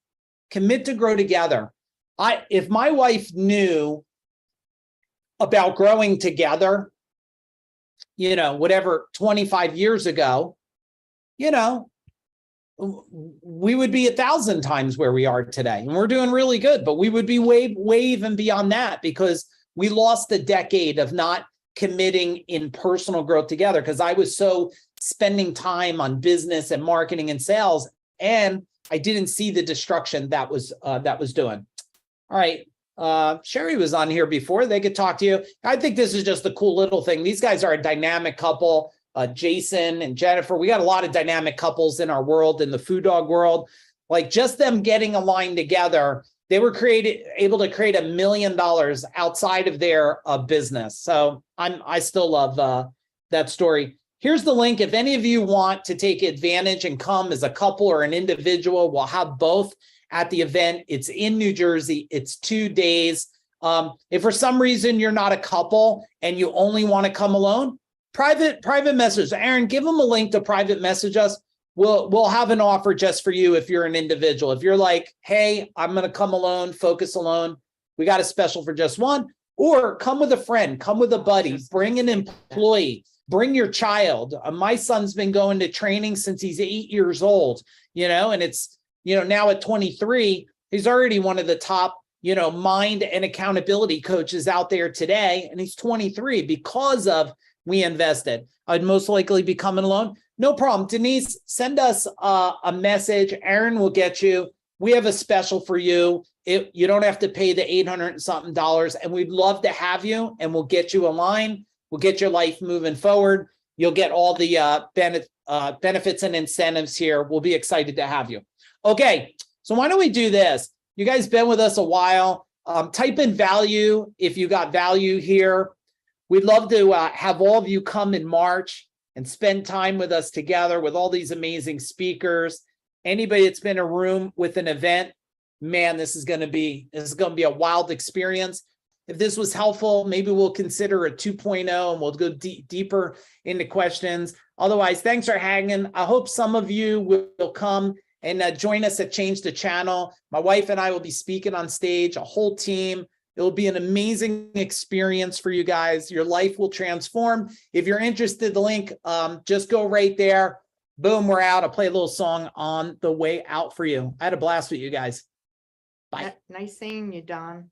A: Commit to grow together. If my wife knew about growing together, whatever, 25 years ago, we would be 1,000 times where we are today. And we're doing really good, but we would be way even beyond that because we lost a decade of not committing in personal growth together because I was so spending time on business and marketing and sales, and I didn't see the destruction that was doing. All right. Sherry was on here before. They could talk to you. I think this is just a cool little thing. These guys are a dynamic couple. Jason and Jennifer, we got a lot of dynamic couples in our world, in the food dog world. Like just them getting aligned together, they were able to create $1 million outside of their business. So I still love that story. Here's the link. If any of you want to take advantage and come as a couple or an individual, we'll have both at the event. It's in New Jersey. It's 2 days. If for some reason you're not a couple and you only want to come alone, private message. Aaron, give them a link to private message us. We'll have an offer just for you if you're an individual. If you're like, hey, I'm going to come alone, focus alone, we got a special for just one. Or come with a friend, come with a buddy, bring an employee, bring your child. My son's been going to training since he's 8 years old, and it's, now at 23, he's already one of the top, mind and accountability coaches out there today, and he's 23 because of we invested. I'd most likely be coming alone. No problem. Denise, send us a message. Aaron will get you. We have a special for you. You don't have to pay the $800 and something, and we'd love to have you, and we'll get you a line. We'll get your life moving forward. You'll get all the benefits and incentives here. We'll be excited to have you. Okay, so why don't we do this? You guys been with us a while. Type in value if you got value here. We'd love to have all of you come in March and spend time with us together with all these amazing speakers. Anybody that's been in a room with an event, man, this is going to be a wild experience. If this was helpful, maybe we'll consider a 2.0 and we'll go deeper into questions. Otherwise, thanks for hanging. I hope some of you will come and join us at Change the Channel. My wife and I will be speaking on stage, a whole team. It will be an amazing experience for you guys. Your life will transform. If you're interested, the link, just go right there. Boom, we're out. I'll play a little song on the way out for you. I had a blast with you guys. Bye.
B: Nice seeing you, Don.